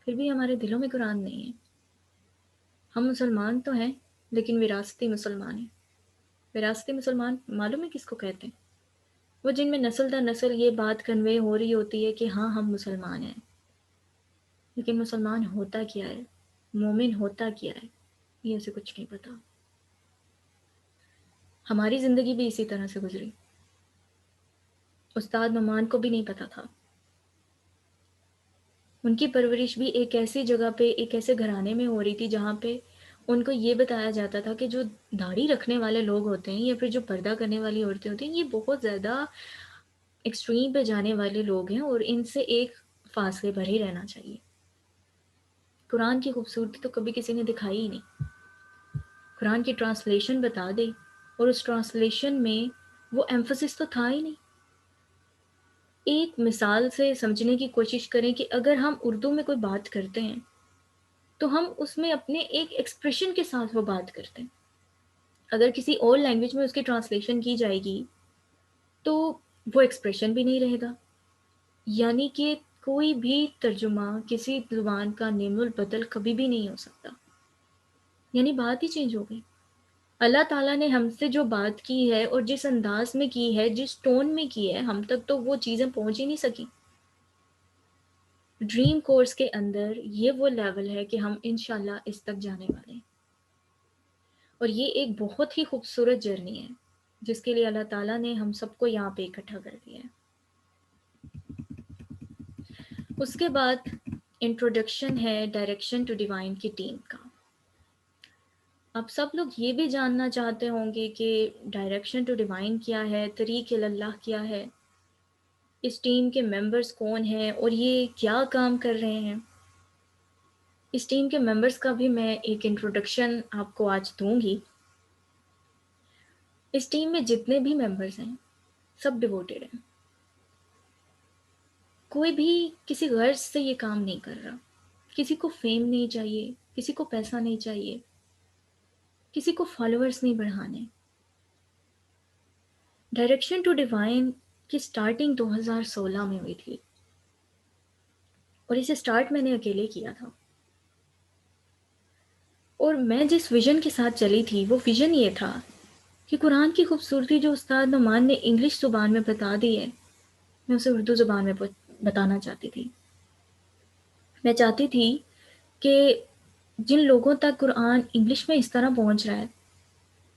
پھر بھی ہمارے دلوں میں قرآن نہیں ہے؟ ہم مسلمان تو ہیں لیکن وراثتی مسلمان ہیں۔ وراثتی مسلمان معلوم ہے کس کو کہتے ہیں؟ وہ جن میں نسل در نسل یہ بات کنوے ہو رہی ہوتی ہے کہ ہاں ہم مسلمان ہیں، لیکن مسلمان ہوتا کیا ہے، مومن ہوتا کیا ہے، یہ اسے کچھ نہیں پتا۔ ہماری زندگی بھی اسی طرح سے گزری، استاد نعمان کو بھی نہیں پتا تھا۔ ان کی پرورش بھی ایک ایسی جگہ پہ، ایک ایسے گھرانے میں ہو رہی تھی جہاں پہ ان کو یہ بتایا جاتا تھا کہ جو داڑھی رکھنے والے لوگ ہوتے ہیں یا پھر جو پردہ کرنے والی عورتیں ہوتی ہیں، یہ بہت زیادہ ایکسٹریم پہ جانے والے لوگ ہیں اور ان سے ایک فاصلے پر ہی رہنا چاہیے۔ قرآن کی خوبصورتی تو کبھی کسی نے دکھائی ہی نہیں۔ قرآن کی ٹرانسلیشن بتا دے اور اس ٹرانسلیشن میں وہ ایمفسس تو تھا ہی نہیں۔ ایک مثال سے سمجھنے کی کوشش کریں کہ اگر ہم اردو میں کوئی بات کرتے ہیں تو ہم اس میں اپنے ایک ایکسپریشن کے ساتھ وہ بات کرتے ہیں۔ اگر کسی اور لینگویج میں اس کی ٹرانسلیشن کی جائے گی تو وہ ایکسپریشن بھی نہیں رہے گا، یعنی کہ کوئی بھی ترجمہ کسی زبان کا نیم البدل کبھی بھی نہیں ہو سکتا، یعنی بات ہی چینج ہو گئی۔ اللہ تعالیٰ نے ہم سے جو بات کی ہے اور جس انداز میں کی ہے، جس ٹون میں کی ہے، ہم تک تو وہ چیزیں پہنچ ہی نہیں سکی۔ ڈریم کورس کے اندر یہ وہ لیول ہے کہ ہم انشاءاللہ اس تک جانے والے ہیں، اور یہ ایک بہت ہی خوبصورت جرنی ہے جس کے لیے اللہ تعالیٰ نے ہم سب کو یہاں پہ اکٹھا کر دیا ہے۔ اس کے بعد انٹروڈکشن ہے ڈائریکشن ٹو ڈیوائن کی ٹیم کا۔ اب سب لوگ یہ بھی جاننا چاہتے ہوں گے کہ ڈائریکشن ٹو ڈیوائن کیا ہے، طریق اللہ کیا ہے، اس ٹیم کے ممبرز کون ہیں اور یہ کیا کام کر رہے ہیں۔ اس ٹیم کے ممبرز کا بھی میں ایک انٹروڈکشن آپ کو آج دوں گی۔ اس ٹیم میں جتنے بھی ممبرز ہیں سب ڈیووٹیڈ ہیں، کوئی بھی کسی غرض سے یہ کام نہیں کر رہا، کسی کو فیم نہیں چاہیے، کسی کو پیسہ نہیں چاہیے، کسی کو فالوورز نہیں بڑھانے۔ ڈائریکشن ٹو ڈیوائن کی سٹارٹنگ 2016 میں ہوئی تھی اور اسے سٹارٹ میں نے اکیلے کیا تھا، اور میں جس ویژن کے ساتھ چلی تھی وہ ویژن یہ تھا کہ قرآن کی خوبصورتی جو استاد نعمان نے انگلش زبان میں بتا دی ہے، میں اسے اردو زبان میں بتانا چاہتی تھی۔ میں چاہتی تھی کہ جن لوگوں تک قرآن انگلش میں اس طرح پہنچ رہا ہے،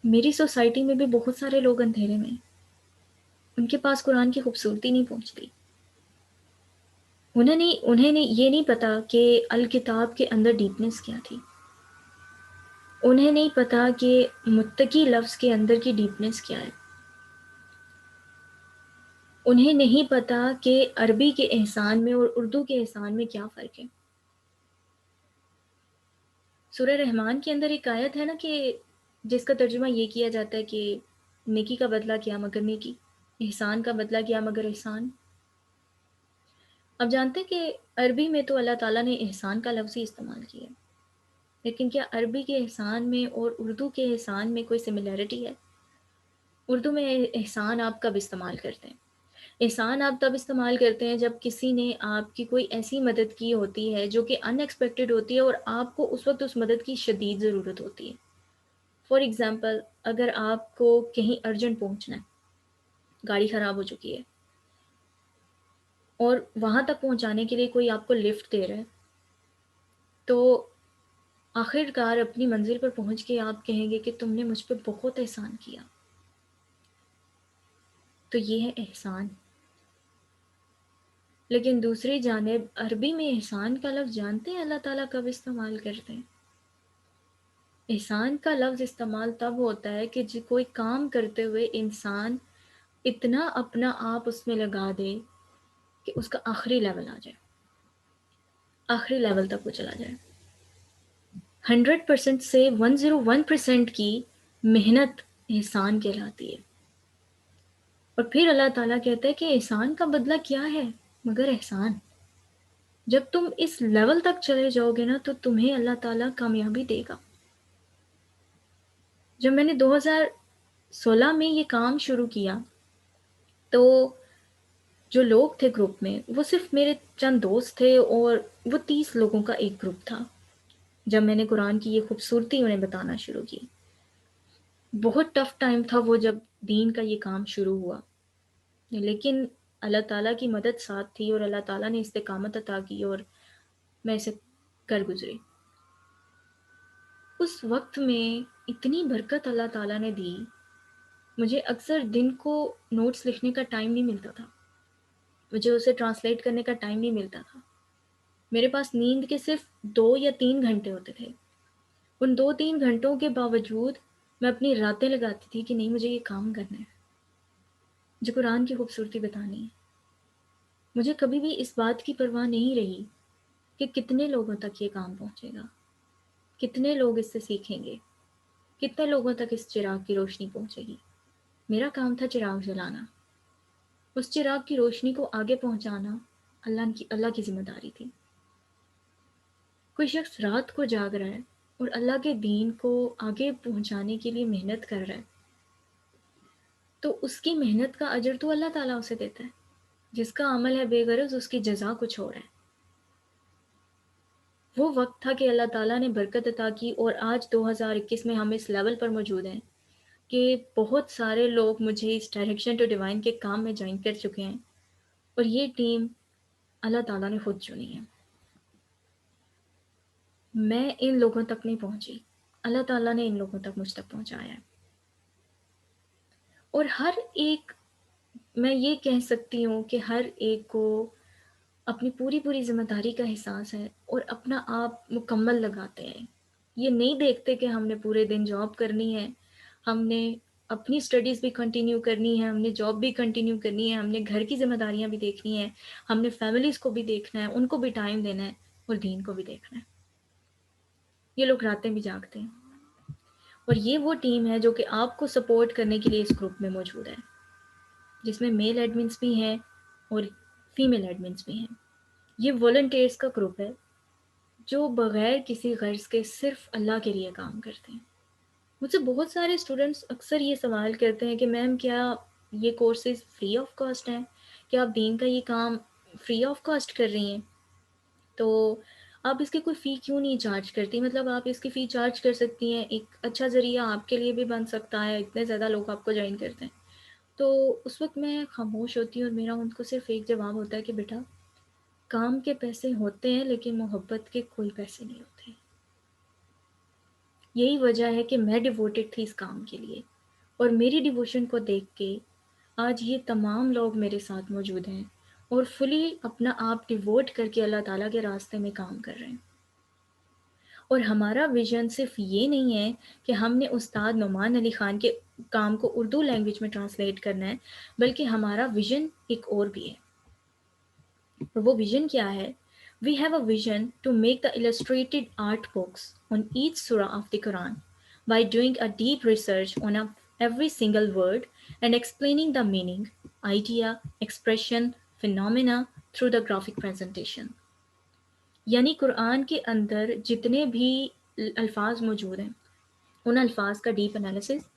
میری سوسائٹی میں بھی بہت سارے لوگ اندھیرے میں، ان کے پاس قرآن کی خوبصورتی نہیں پہنچتی۔ انہیں یہ نہیں پتا کہ الکتاب کے اندر ڈیپنس کیا تھی، انہیں نہیں پتا کہ متقی لفظ کے اندر کی ڈیپنس کیا ہے، انہیں نہیں پتا کہ عربی کے احسان میں اور اردو کے احسان میں کیا فرق ہے۔ سورہ رحمان کے اندر ایک آیت ہے نا کہ جس کا ترجمہ یہ کیا جاتا ہے کہ نیکی کا بدلہ کیا مگر نیکی، احسان کا بدلہ کیا مگر احسان۔ اب جانتے ہیں کہ عربی میں تو اللہ تعالیٰ نے احسان کا لفظ ہی استعمال کیا ہے، لیکن کیا عربی کے احسان میں اور اردو کے احسان میں کوئی سملیرٹی ہے؟ اردو میں احسان آپ کب استعمال کرتے ہیں؟ احسان آپ تب استعمال کرتے ہیں جب کسی نے آپ کی کوئی ایسی مدد کی ہوتی ہے جو کہ ان ایکسپیکٹڈ ہوتی ہے اور آپ کو اس وقت اس مدد کی شدید ضرورت ہوتی ہے۔ فار ایگزامپل، اگر آپ کو کہیں ارجنٹ پہنچنا ہے، گاڑی خراب ہو چکی ہے اور وہاں تک پہنچانے کے لیے کوئی آپ کو لفٹ دے رہا ہے، تو آخر کار اپنی منزل پر پہنچ کے آپ کہیں گے کہ تم نے مجھ پہ بہت احسان کیا۔ تو یہ ہے احسان۔ لیکن دوسری جانب عربی میں احسان کا لفظ جانتے ہیں اللہ تعالیٰ کب استعمال کرتے ہیں؟ احسان کا لفظ استعمال تب ہوتا ہے کہ کوئی کام کرتے ہوئے انسان اتنا اپنا آپ اس میں لگا دے کہ اس کا آخری لیول آ جائے، آخری لیول تک وہ چلا جائے۔ 100% سے 101% کی محنت احسان کہلاتی ہے، اور پھر اللہ تعالیٰ کہتا ہے کہ احسان کا بدلہ کیا ہے مگر احسان۔ جب تم اس لیول تک چلے جاؤ گے نا تو تمہیں اللہ تعالیٰ کامیابی دے گا۔ جب میں نے 2016 میں یہ کام شروع کیا تو جو لوگ تھے گروپ میں وہ صرف میرے چند دوست تھے، اور وہ 30 لوگوں کا ایک گروپ تھا۔ جب میں نے قرآن کی یہ خوبصورتی انہیں بتانا شروع کی، بہت ٹف ٹائم تھا وہ جب دین کا یہ کام شروع ہوا، لیکن اللہ تعالیٰ کی مدد ساتھ تھی اور اللہ تعالیٰ نے استقامت عطا کی، اور میں اسے کر گزری. اس وقت میں اتنی برکت اللہ تعالیٰ نے دی، مجھے اکثر دن کو نوٹس لکھنے کا ٹائم نہیں ملتا تھا، مجھے اسے ٹرانسلیٹ کرنے کا ٹائم نہیں ملتا تھا. میرے پاس نیند کے صرف 2 یا 3 گھنٹے ہوتے تھے. ان 2 3 گھنٹوں کے باوجود میں اپنی راتیں لگاتی تھی کہ نہیں، مجھے یہ کام کرنا ہے، مجھے قرآن کی خوبصورتی بتانی ہے. مجھے کبھی بھی اس بات کی پرواہ نہیں رہی کہ کتنے لوگوں تک یہ کام پہنچے گا، کتنے لوگ اس سے سیکھیں گے، کتنے لوگوں تک اس چراغ کی روشنی پہنچے گی. میرا کام تھا چراغ جلانا. اس چراغ کی روشنی کو آگے پہنچانا اللہ کی ذمہ داری تھی. کوئی شخص رات کو جاگ رہا ہے اور اللہ کے دین کو آگے پہنچانے کے لیے محنت کر رہا ہے، تو اس کی محنت کا اجر تو اللہ تعالیٰ اسے دیتا ہے. جس کا عمل ہے بے غرض، اس کی جزا کچھ اور ہے. وہ وقت تھا کہ اللہ تعالیٰ نے برکت عطا کی، اور آج 2021 میں ہم اس لیول پر موجود ہیں کہ بہت سارے لوگ مجھے اس ڈائریکشن ٹو ڈیوائن کے کام میں جوائن کر چکے ہیں، اور یہ ٹیم اللہ تعالیٰ نے خود چنی ہے. میں ان لوگوں تک نہیں پہنچی، اللہ تعالیٰ نے ان لوگوں تک مجھ تک پہنچایا ہے. اور ہر ایک، میں یہ کہہ سکتی ہوں کہ ہر ایک کو اپنی پوری ذمہ داری کا احساس ہے اور اپنا آپ مکمل لگاتے ہیں. یہ نہیں دیکھتے کہ ہم نے پورے دن جاب کرنی ہے، ہم نے اپنی اسٹڈیز بھی کنٹینیو کرنی ہے، ہم نے جاب بھی کنٹینیو کرنی ہے، ہم نے گھر کی ذمہ داریاں بھی دیکھنی ہیں، ہم نے فیملیز کو بھی دیکھنا ہے، ان کو بھی ٹائم دینا ہے، اور دین کو بھی دیکھنا ہے. یہ لوگ راتیں بھی جاگتے ہیں. اور یہ وہ ٹیم ہے جو کہ آپ کو سپورٹ کرنے کے لیے اس گروپ میں موجود ہے، جس میں میل ایڈمنس بھی ہیں اور فیمیل ایڈمنس بھی ہیں. یہ والنٹیئرس کا گروپ ہے جو بغیر کسی غرض کے صرف اللہ کے لیے کام کرتے ہیں. مجھ سے بہت سارے اسٹوڈنٹس اکثر یہ سوال کرتے ہیں کہ میم کیا یہ کورسز فری آف کاسٹ ہیں؟ کیا آپ دین کا یہ کام فری آف کاسٹ کر رہی ہیں؟ تو آپ اس کی کوئی فی کیوں نہیں چارج کرتی؟ مطلب آپ اس کی فی چارج کر سکتی ہیں، ایک اچھا ذریعہ آپ کے لیے بھی بن سکتا ہے، اتنے زیادہ لوگ آپ کو جوائن کرتے ہیں. تو اس وقت میں خاموش ہوتی ہوں، اور میرا ان کو صرف ایک جواب ہوتا ہے کہ بیٹا، کام کے پیسے ہوتے ہیں لیکن محبت کے کوئی پیسے نہیں ہوتے. یہی وجہ ہے کہ میں ڈیووٹڈ تھی اس کام کے لیے، اور میری ڈیووشن کو دیکھ کے آج یہ تمام لوگ میرے ساتھ موجود ہیں اور فلی اپنا آپ ڈیووٹ کر کے اللہ تعالیٰ کے راستے میں کام کر رہے ہیں. اور ہمارا ویژن صرف یہ نہیں ہے کہ ہم نے استاد نعمان علی خان کے کام کو اردو لینگویج میں ٹرانسلیٹ کرنا ہے، بلکہ ہمارا ویژن ایک اور بھی ہے. اور وہ ویژن کیا ہے؟ We have a vision to make the illustrated art books on each surah of the Quran by doing a deep research on every single word and explaining the meaning, idea, expression, phenomena through the graphic presentation. یعنی قرآن کے اندر جتنے بھی الفاظ موجود ہیں، ان الفاظ کا ڈیپ انالیسس،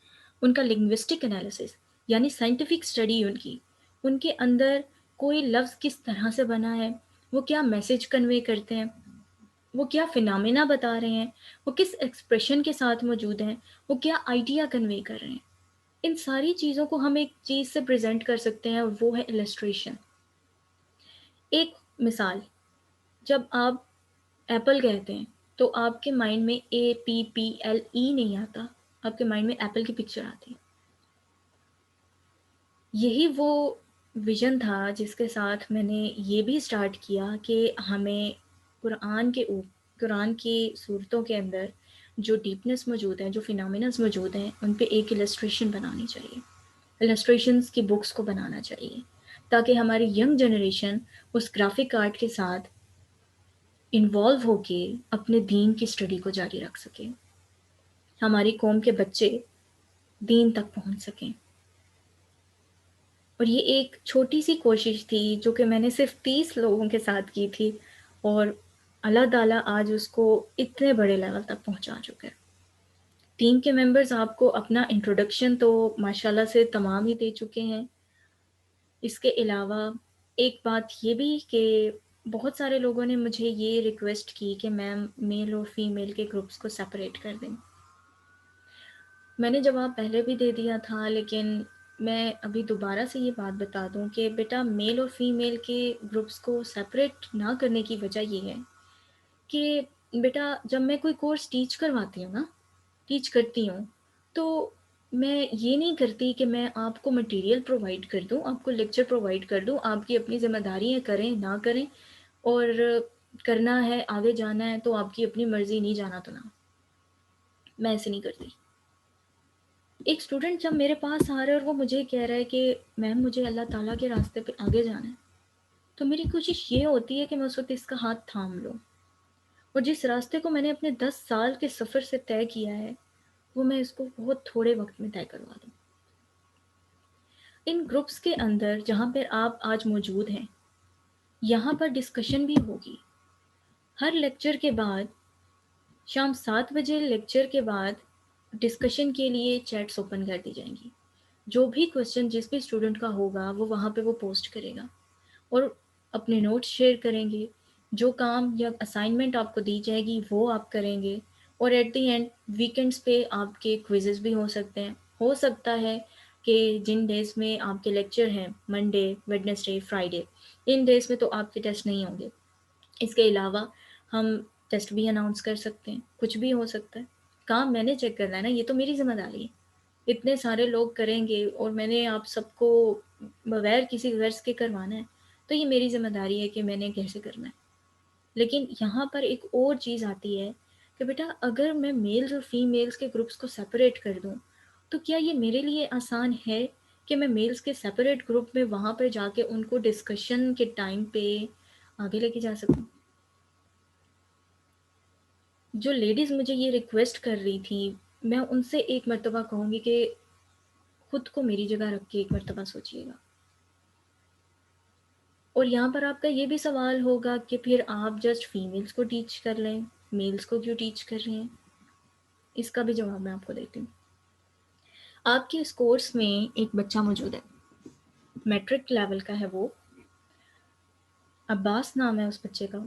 ان کا لنگوسٹک انالیسس، یعنی سائنٹیفک اسٹڈی ان کے اندر کوئی لفظ کس طرح سے بنا ہے، وہ کیا میسج کنوے کرتے ہیں، وہ کیا فینامینا بتا رہے ہیں، وہ کس ایکسپریشن کے ساتھ موجود ہیں، وہ کیا آئیڈیا کنوے کر رہے ہیں. ان ساری چیزوں کو ہم ایک چیز سے پریزنٹ کر سکتے ہیں، اور وہ ہے السٹریشن. ایک مثال، جب آپ ایپل کہتے ہیں تو آپ کے مائنڈ میں APPLE نہیں آتا، آپ کے مائنڈ میں ایپل کی پکچر آتی ہے. یہی وہ ویژن تھا جس کے ساتھ میں نے یہ بھی اسٹارٹ کیا کہ ہمیں قرآن کی صورتوں کے اندر جو ڈیپنس موجود ہیں، جو فینامینز موجود ہیں، ان پہ ایک السٹریشن بنانی چاہیے، السٹریشنز کی بکس کو بنانا چاہیے، تاکہ ہماری ینگ جنریشن اس گرافک آرٹ کے ساتھ انوالو ہو کے اپنے دین کی اسٹڈی کو جاری رکھ سکیں، ہماری قوم کے بچے دین تک پہنچ سکیں. اور یہ ایک چھوٹی سی کوشش تھی جو کہ میں نے صرف 30 لوگوں کے ساتھ کی تھی، اور اللہ تعالیٰ آج اس کو اتنے بڑے لیول تک پہنچا چکے. ٹیم کے ممبرز آپ کو اپنا انٹروڈکشن تو ماشاءاللہ سے تمام ہی دے چکے ہیں. اس کے علاوہ ایک بات یہ بھی کہ بہت سارے لوگوں نے مجھے یہ ریکویسٹ کی کہ میم میل اور فیمیل کے گروپس کو سپریٹ کر دیں. میں نے جواب پہلے بھی دے دیا تھا، لیکن میں ابھی دوبارہ سے یہ بات بتا دوں کہ بیٹا، میل اور فیمیل کے گروپس کو سپریٹ نہ کرنے کی وجہ یہ ہے کہ بیٹا جب میں کوئی کورس ٹیچ کرواتی ہوں نا، ٹیچ کرتی ہوں، تو میں یہ نہیں کرتی کہ میں آپ کو مٹیریل پرووائڈ کر دوں، آپ کو لیکچر پرووائڈ کر دوں، آپ کی اپنی ذمہ داری ہے، کریں نہ کریں، اور کرنا ہے آگے جانا ہے تو آپ کی اپنی مرضی، نہیں جانا تو نہ۔ میں ایسے نہیں کرتی۔ ایک اسٹوڈنٹ جب میرے پاس آ رہا ہے اور وہ مجھے کہہ رہا ہے کہ میم مجھے اللہ تعالیٰ کے راستے پہ آگے جانا ہے، تو میری کوشش یہ ہوتی ہے کہ میں اس وقت اس کا ہاتھ تھام لوں، اور جس راستے کو میں نے اپنے 10 سال کے سفر سے طے کیا ہے وہ میں اس کو بہت تھوڑے وقت میں طے کروا دوں۔ ان گروپس کے اندر جہاں پر آپ آج موجود ہیں، یہاں پر ڈسکشن بھی ہوگی۔ ہر لیکچر کے بعد، شام 7 بجے لیکچر کے بعد ڈسکشن کے لیے چیٹس اوپن کر دی جائیں گی۔ جو بھی کوشچن جس بھی اسٹوڈنٹ کا ہوگا وہ وہاں پہ وہ پوسٹ کرے گا اور اپنے نوٹس شیئر کریں گے۔ جو کام یا اسائنمنٹ آپ کو دی جائے گی وہ آپ کریں گے، اور ایٹ دی اینڈ ویکینڈس پہ آپ کے کوئزز بھی ہو سکتے ہیں۔ ہو سکتا ہے کہ جن ڈیز میں آپ کے لیکچر ہیں، منڈے، ویڈنسڈے، فرائیڈے، ان ڈیز میں تو آپ کے ٹیسٹ نہیں ہوں گے۔ اس کے علاوہ ہم ٹیسٹ بھی اناؤنس کر سکتے ہیں، کچھ بھی ہو سکتا ہے۔ کام میں نے چیک کرنا ہے نا، یہ تو میری ذمہ داری ہے۔ اتنے سارے لوگ کریں گے اور میں نے آپ سب کو بغیر کسی غرض کے کروانا ہے، تو یہ میری ذمہ داری ہے کہ میں نے کیسے کرنا ہے۔ لیکن یہاں پر ایک اور چیز آتی ہے کہ بیٹا اگر میں میلز اور فیمیلز کے گروپس کو سپریٹ کر دوں تو کیا یہ میرے لیے آسان ہے کہ میں میلز کے سپریٹ گروپ میں وہاں پر جا کے ان کو ڈسکشن کے ٹائم پہ آگے لے کے جا سکوں؟ جو لیڈیز مجھے یہ ریکویسٹ کر رہی تھی، میں ان سے ایک مرتبہ کہوں گی کہ خود کو میری جگہ رکھ کے ایک مرتبہ سوچیے گا۔ اور یہاں پر آپ کا یہ بھی سوال ہوگا کہ پھر آپ جسٹ فیمیلز کو ٹیچ کر لیں، میلز کو کیوں ٹیچ کر رہے ہیں؟ اس کا بھی جواب میں آپ کو دیتی ہوں۔ آپ کے اس کورس میں ایک بچہ موجود ہے، میٹرک لیول کا ہے، وہ عباس نام ہے اس بچے کا۔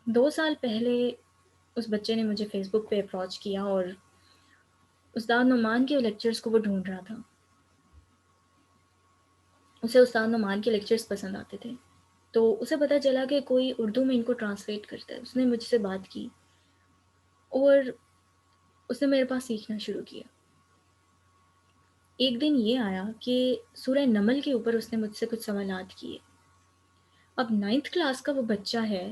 2 سال پہلے اس بچے نے مجھے فیس بک پہ اپروچ کیا اور استاد نعمان کے لیکچرز کو وہ ڈھونڈ رہا تھا۔ اسے استاد نعمان کے لیکچرز پسند آتے تھے، تو اسے پتہ چلا کہ کوئی اردو میں ان کو ٹرانسلیٹ کرتا ہے۔ اس نے مجھ سے بات کی اور اس نے میرے پاس سیکھنا شروع کیا۔ ایک دن یہ آیا کہ سورہ نمل کے اوپر اس نے مجھ سے کچھ سوالات کیے۔ اب 9th کلاس کا وہ بچہ ہے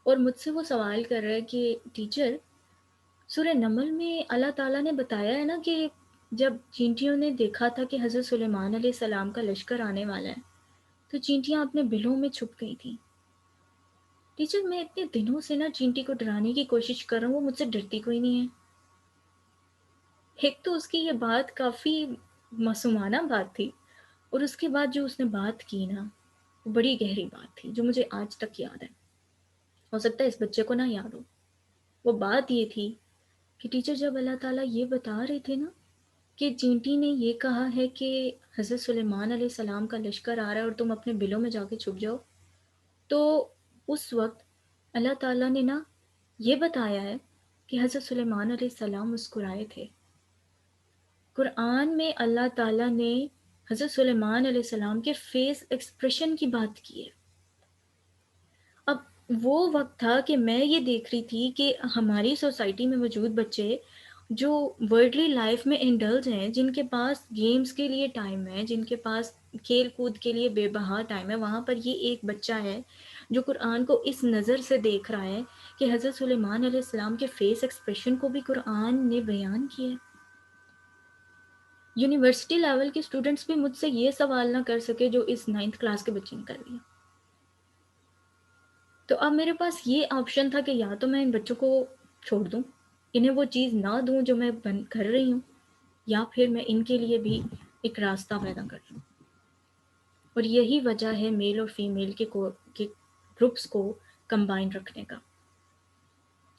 اور مجھ سے وہ سوال کر رہا ہے کہ ٹیچر، سورہ نمل میں اللہ تعالیٰ نے بتایا ہے نا کہ جب چینٹیوں نے دیکھا تھا کہ حضرت سلیمان علیہ السلام کا لشکر آنے والا ہے تو چینٹیاں اپنے بلوں میں چھپ گئی تھیں۔ ٹیچر میں اتنے دنوں سے نا چینٹی کو ڈرانے کی کوشش کر رہا ہوں، وہ مجھ سے ڈرتی کوئی نہیں ہے۔ ایک تو اس کی یہ بات کافی معصومانہ بات تھی، اور اس کے بعد جو اس نے بات کی نا، وہ بڑی گہری بات تھی جو مجھے آج تک یاد ہے۔ ہو سکتا ہے اس بچے کو نہ یاد ہو۔ وہ بات یہ تھی کہ ٹیچر جب اللہ تعالیٰ یہ بتا رہے تھے نا کہ چینٹی نے یہ کہا ہے کہ حضرت سلیمان علیہ السلام کا لشکر آ رہا ہے اور تم اپنے بلوں میں جا کے چھپ جاؤ، تو اس وقت اللہ تعالیٰ نے نا یہ بتایا ہے کہ حضرت سلیمان علیہ السلام مسکرائے تھے۔ قرآن میں اللہ تعالیٰ نے حضرت سلیمان علیہ السلام کے فیس ایکسپریشن کی بات کی ہے۔ اب وہ وقت تھا کہ میں یہ دیکھ رہی تھی کہ ہماری سوسائٹی میں موجود بچے جو ورلڈلی لائف میں انڈلج ہیں، جن کے پاس گیمز کے لیے ٹائم ہے، جن کے پاس کھیل کود کے لیے بے بہا ٹائم ہے، وہاں پر یہ ایک بچہ ہے جو قرآن کو اس نظر سے دیکھ رہا ہے کہ حضرت سلیمان علیہ السلام کے فیس ایکسپریشن کو بھی قرآن نے بیان کیا ہے۔ یونیورسٹی لیول کے اسٹوڈنٹس بھی مجھ سے یہ سوال نہ کر سکے جو اس 9th کلاس کے بچے نے کر لیا۔ تو اب میرے پاس یہ آپشن تھا کہ یا تو میں ان بچوں کو چھوڑ دوں، انہیں وہ چیز نہ دوں جو میں کر رہی ہوں، یا پھر میں ان کے لیے بھی ایک راستہ پیدا کر لوں۔ اور یہی وجہ ہے میل اور فیمیل کے گروپس کو کمبائن رکھنے کا۔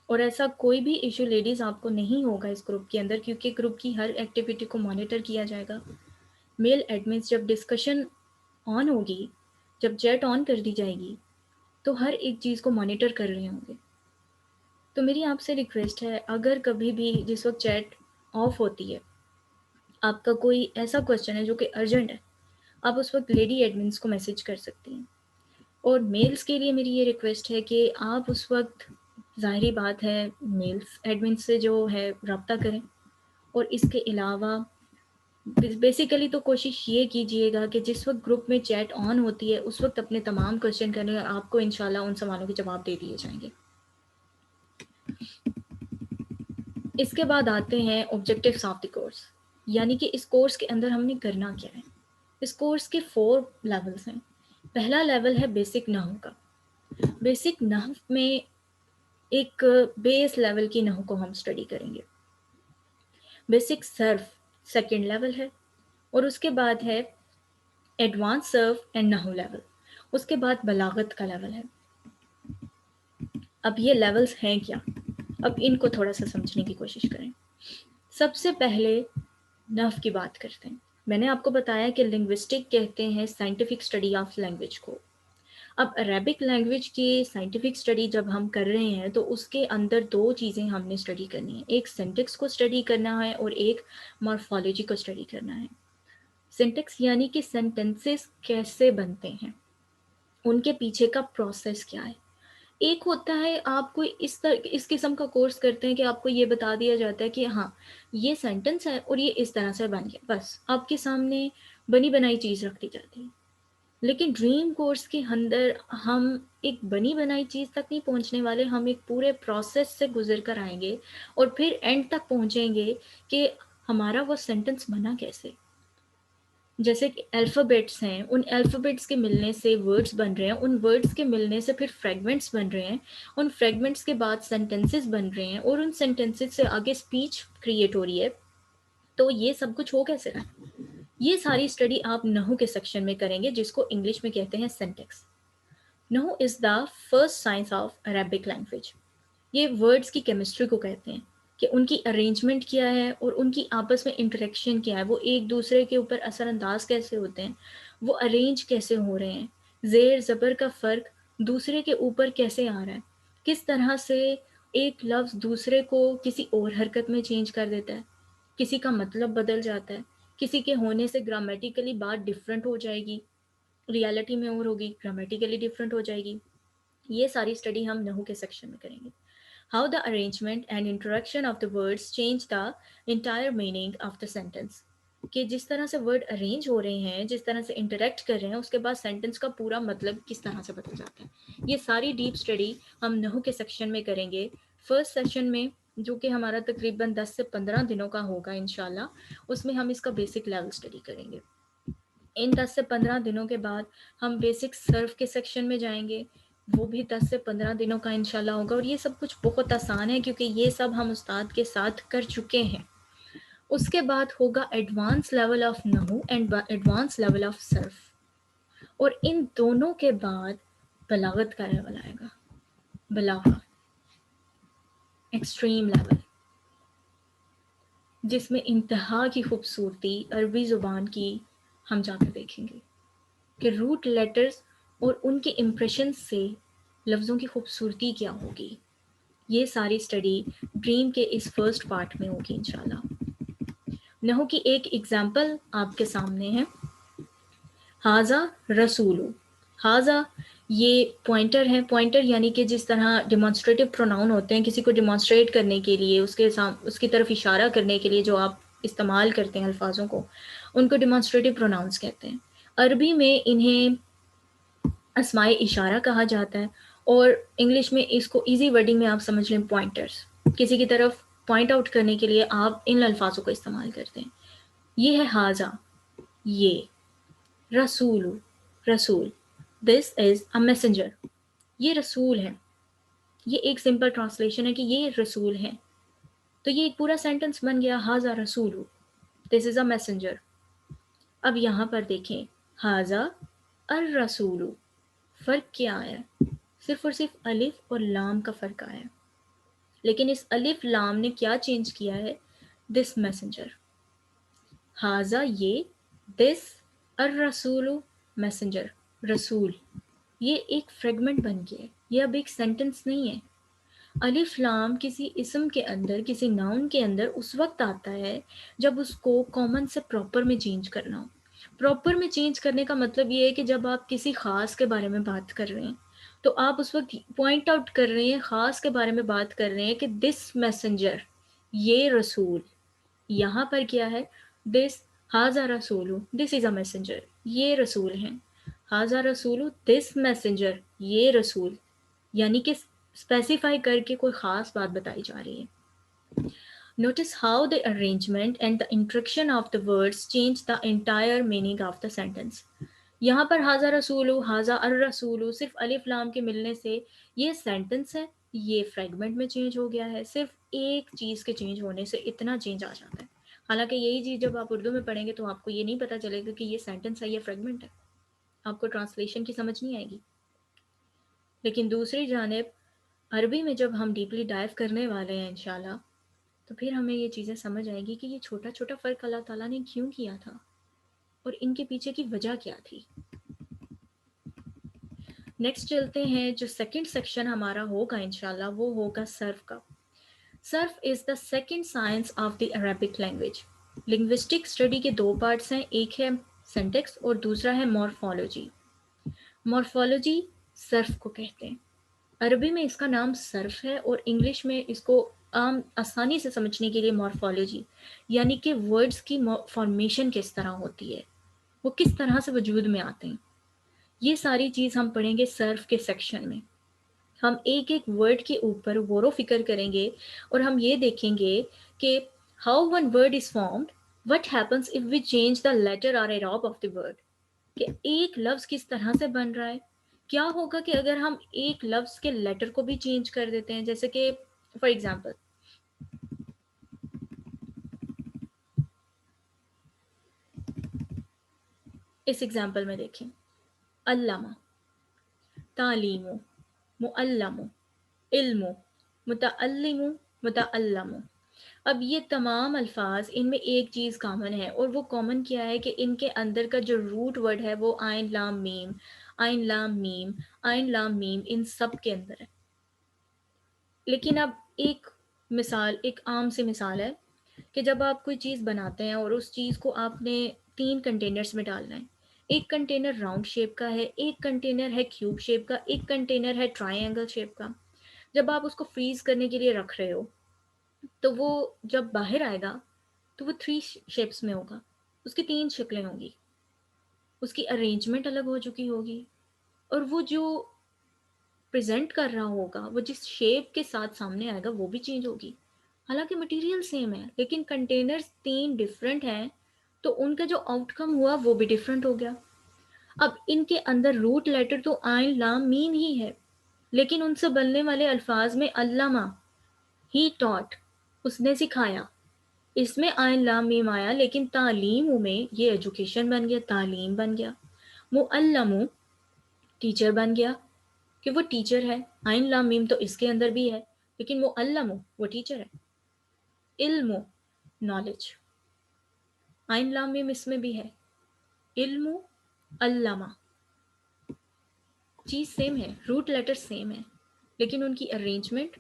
اور ایسا کوئی بھی ایشو لیڈیز آپ کو نہیں ہوگا اس گروپ کے اندر، کیونکہ گروپ کی ہر ایکٹیویٹی کو مانیٹر کیا جائے گا۔ میل ایڈمنس جب ڈسکشن آن ہوگی، جب چیٹ آن کر دی جائے گی، تو ہر ایک چیز کو مانیٹر کر رہے ہوں گے۔ تو میری آپ سے ریکویسٹ ہے، اگر کبھی بھی جس وقت چیٹ آف ہوتی ہے آپ کا کوئی ایسا کویشچن ہے جو کہ ارجنٹ ہے، آپ اس وقت لیڈی ایڈمنس کو میسج کر سکتی ہیں۔ اور میلز کے لیے میری یہ ریکویسٹ ہے کہ آپ اس وقت ظاہری بات ہے میلس ایڈمن سے جو ہے رابطہ کریں، اور اس کے علاوہ بیسیکلی تو کوشش یہ کیجیے گا کہ جس وقت گروپ میں چیٹ آن ہوتی ہے اس وقت اپنے تمام کوشچن کرنے، اور آپ کو انشاءاللہ ان سوالوں کے جواب دے دیے جائیں گے۔ اس کے بعد آتے ہیں آبجیکٹیوز آف دی کورس، یعنی کہ اس کورس کے اندر ہم نے کرنا کیا ہے۔ اس کورس کے 4 لیولز ہیں۔ پہلا لیول ہے بیسک نحو کا۔ بیسک نحو میں ایک بیس لیول کی نحو کو ہم اسٹڈی کریں گے۔ بیسک صرف سیکنڈ لیول ہے، اور اس کے بعد ہے ایڈوانس صرف اینڈ نحو لیول، اس کے بعد بلاغت کا لیول ہے۔ اب یہ لیولز ہیں کیا؟ اب ان کو تھوڑا سا سمجھنے کی کوشش کریں۔ سب سے پہلے نحو کی بات کرتے ہیں۔ میں نے آپ کو بتایا کہ لنگوسٹک کہتے ہیں سائنٹیفک اسٹڈی آف لینگویج کو۔ اب عربک لینگویج کی سائنٹیفک اسٹڈی جب ہم کر رہے ہیں تو اس کے اندر 2 چیزیں ہم نے اسٹڈی کرنی ہے، ایک سینٹیکس کو اسٹڈی کرنا ہے اور ایک مارفالوجی کو اسٹڈی کرنا ہے۔ سینٹیکس یعنی کہ سینٹنسز کیسے بنتے ہیں، ان کے پیچھے کا پروسیس کیا ہے۔ ایک ہوتا ہے آپ کو اس قسم کا کورس کرتے ہیں کہ آپ کو یہ بتا دیا جاتا ہے کہ ہاں یہ سینٹنس ہے اور یہ اس طرح سے بن گیا، بس آپ کے سامنے بنی بنائی چیز رکھ دی جاتی ہے۔ لیکن ڈریم کورس کے اندر ہم ایک بنی بنائی چیز تک نہیں پہنچنے والے، ہم ایک پورے پروسیس سے گزر کر آئیں گے اور پھر اینڈ تک پہنچیں گے کہ ہمارا وہ سینٹنس بنا کیسے۔ جیسے کہ الفابیٹس ہیں، ان الفابیٹس کے ملنے سے ورڈز بن رہے ہیں، ان ورڈز کے ملنے سے پھر فریگمنٹس بن رہے ہیں، ان فریگمنٹس کے بعد سینٹنسز بن رہے ہیں، اور ان سینٹنسز سے آگے اسپیچ کریٹ ہو رہی ہے۔ تو یہ سب کچھ ہو کیسے رہا ہے؟ یہ ساری اسٹڈی آپ نحو کے سیکشن میں کریں گے، جس کو انگلش میں کہتے ہیں سینٹیکس۔ نحو is the first science of Arabic language. یہ ورڈز کی کیمسٹری کو کہتے ہیں کہ ان کی ارینجمنٹ کیا ہے اور ان کی آپس میں انٹریکشن کیا ہے، وہ ایک دوسرے کے اوپر اثر انداز کیسے ہوتے ہیں، وہ ارینج کیسے ہو رہے ہیں، زیر زبر کا فرق دوسرے کے اوپر کیسے آ رہا ہے، کس طرح سے ایک لفظ دوسرے کو کسی اور حرکت میں چینج کر دیتا ہے، کسی کا مطلب بدل جاتا ہے، کسی کے ہونے سے گرامیٹیکلی بات ڈفرینٹ ہو جائے گی، ریالٹی میں اور ہوگی، گرامیٹیکلی ڈفرینٹ ہو جائے گی۔ یہ ساری اسٹڈی ہم نحو کے سیکشن میں کریں گے۔ How the arrangement and interaction of the words change the entire meaning of the sentence. کہ جس طرح سے ورڈ ارینج ہو رہے ہیں، جس طرح سے انٹریکٹ کر رہے ہیں، اس کے بعد سینٹنس کا پورا مطلب کس طرح سے بدل جاتا ہے۔ یہ ساری ڈیپ اسٹڈی ہم نحو کے سیکشن میں کریں گے۔ فرسٹ سیشن میں جو کہ ہمارا تقریباً 10 سے 15 دنوں کا ہوگا انشاءاللہ، اس میں ہم اس کا بیسک لیول اسٹڈی کریں گے۔ ان 10 سے 15 دنوں کے بعد ہم بیسک صرف کے سیکشن میں جائیں گے، وہ بھی 10 سے 15 دنوں کا انشاءاللہ ہوگا، اور یہ سب کچھ بہت آسان ہے کیونکہ یہ سب ہم استاد کے ساتھ کر چکے ہیں۔ اس کے بعد ہوگا ایڈوانس لیول آف نحو اینڈ ایڈوانس لیول آف صرف، اور ان دونوں کے بعد بلاغت کا لیول آئے گا، بلاغہ ایکسٹریم لیول، جس میں انتہا کی خوبصورتی عربی زبان کی ہم جا کر دیکھیں گے کہ روٹ لیٹرز اور ان کے امپریشن سے لفظوں کی خوبصورتی کیا ہوگی۔ یہ ساری اسٹڈی ڈریم کے اس فرسٹ پارٹ میں ہوگی انشاءاللہ۔ نحو کی ایک ایگزامپل آپ کے سامنے ہے، ہاذا رسول۔ ہاذا یہ پوائنٹر ہے، پوائنٹر یعنی کہ جس طرح ڈیمانسٹریٹو پروناؤن ہوتے ہیں کسی کو ڈیمانسٹریٹ کرنے کے لیے، اس کی طرف اشارہ کرنے کے لیے جو آپ استعمال کرتے ہیں الفاظوں کو، ان کو ڈیمانسٹریٹو پروناؤنس کہتے ہیں۔ عربی میں انہیں اسماء اشارہ کہا جاتا ہے، اور انگلش میں اس کو ایزی ورڈنگ میں آپ سمجھ لیں پوائنٹرز، کسی کی طرف پوائنٹ آؤٹ کرنے کے لیے آپ ان الفاظوں کو استعمال کرتے ہیں۔ یہ ہے ہاذا، یہ، رسول، رسول، دس از اے میسنجر، یہ رسول ہے۔ یہ ایک سمپل ٹرانسلیشن ہے کہ یہ رسول ہیں، تو یہ ایک پورا سینٹنس بن گیا، ہاذا رسول، دس از اے میسنجر۔ اب یہاں پر دیکھیں، ہاذا الرسول، فرق کیا آیا ہے؟ صرف اور صرف الف اور لام کا فرق آیا ہے، لیکن اس الف لام نے کیا چینج کیا ہے؟ دس میسنجر، ہاذا یہ، دس الرسول میسنجر، رسول، یہ ایک فریگمنٹ بن گیا ہے، یہ اب ایک سینٹنس نہیں ہے۔ الف لام کسی اسم کے اندر، کسی ناؤن کے اندر اس وقت آتا ہے جب اس کو کامن سے پراپر میں چینج کرنا ہو۔ پراپر میں چینج کرنے کا مطلب یہ ہے کہ جب آپ کسی خاص کے بارے میں بات کر رہے ہیں تو آپ اس وقت پوائنٹ آؤٹ کر رہے ہیں، خاص کے بارے میں بات کر رہے ہیں کہ دس میسنجر، یہ رسول، یہاں پر کیا ہے، دس ہاذا رسول، دس از اے میسنجر، یہ رسول ہیں، ہاذا رسول دس میسنجر، یہ رسول، یعنی کہ اسپیسیفائی کر کے کوئی خاص بات بتائی جا رہی ہے. Notice how the arrangement and the interaction of the words change the entire meaning of the sentence. یہاں پر حاضہ رسول، حاضہ الرسول، صرف الف لام کے ملنے سے یہ سینٹنس ہے، یہ فریگمنٹ میں چینج ہو گیا ہے. صرف ایک چیز کے چینج ہونے سے اتنا چینج آ جاتا ہے. حالانکہ یہی چیز جب آپ اردو میں پڑھیں گے تو آپ کو یہ نہیں پتا چلے گا کہ یہ سینٹنس ہے یا فریگمنٹ ہے. آپ کو ٹرانسلیشن کی سمجھ نہیں آئے گی. لیکن دوسری جانب عربی میں جب ہم ڈیپلی ڈائیو کرنے والے ہیں انشاءاللہ، تو پھر ہمیں یہ چیزیں سمجھ آئیں گی کہ یہ چھوٹا چھوٹا فرق اللہ تعالیٰ نے کیوں کیا تھا اور ان کے پیچھے کی وجہ کیا تھی. نیکسٹ چلتے ہیں، جو سیکنڈ سیکشن ہمارا ہوگا انشاءاللہ وہ ہوگا صرف کا. صرف is the second science of the Arabic language. Linguistic study کے دو پارٹس ہیں، ایک ہے سینٹیکس اور دوسرا ہے مورفولوجی. مورفولوجی صرف کو کہتے ہیں. عربی میں اس کا نام صرف ہے اور انگلش میں اس کو عام آسانی سے سمجھنے کے لیے مورفولوجی، یعنی کہ ورڈز کی فارمیشن کس طرح ہوتی ہے، وہ کس طرح سے وجود میں آتے ہیں. یہ ساری چیز ہم پڑھیں گے صرف کے سیکشن میں. ہم ایک ایک ورڈ کے اوپر غور و فکر کریں گے اور ہم یہ دیکھیں گے کہ how one word is formed, what happens if we change the letter اور اعراب آف دی ورڈ، کہ ایک لفظ کس طرح سے بن رہا ہے. کیا ہوگا کہ اگر ہم ایک لفظ کے لیٹر کو بھی چینج کر دیتے ہیں، جیسے کہ فار ایگزامپل اس ایگزامپل میں دیکھیں، علامہ، تعلیم، معلم، علم، متعلم، متعلم. اب یہ تمام الفاظ، ان میں ایک چیز کامن ہے، اور وہ کامن کیا ہے کہ ان کے اندر کا جو روٹ ورڈ ہے وہ آئن لام میم، آئن لام میم، آئن لام میم، ان سب کے اندر ہے. لیکن اب ایک مثال، ایک عام سی مثال ہے کہ جب آپ کوئی چیز بناتے ہیں اور اس چیز کو آپ نے 3 کنٹینرز میں ڈالنا ہے. ایک کنٹینر راؤنڈ شیپ کا ہے، ایک کنٹینر ہے کیوب شیپ کا، ایک کنٹینر ہے ٹرائی اینگل شیپ کا. جب آپ اس کو فریز کرنے کے لیے رکھ رہے ہو تو وہ جب باہر آئے گا تو وہ 3 شیپس میں ہوگا، اس کی 3 شکلیں ہوں گی، اس کی ارینجمنٹ الگ ہو چکی ہوگی، اور وہ جو پریزنٹ کر رہا ہوگا، وہ جس شیپ کے ساتھ سامنے آئے گا وہ بھی چینج ہوگی. حالانکہ مٹیریل سیم ہے لیکن کنٹینرز 3 ڈفرینٹ ہیں تو ان کا جو آؤٹ کم ہوا وہ بھی ڈفرینٹ ہو گیا. اب ان کے اندر روٹ لیٹر تو آئن لام میم ہی ہے، لیکن ان سے بننے والے الفاظ میں علامہ، ہی ٹاٹ، اس نے سکھایا، اس میں آئن لام میم آیا، لیکن تعلیم میں یہ ایجوکیشن بن گیا، تعلیم بن گیا. معلم، ٹیچر بن گیا کہ وہ ٹیچر ہے، آئن لام میم تو اس کے اندر بھی ہے لیکن معلم وہ ٹیچر ہے. علم، نالج، آئن لام میم اس میں بھی ہے، علم، علامہ، چیز سیم ہے، روٹ لیٹر سیم ہے، لیکن ان کی ارینجمنٹ،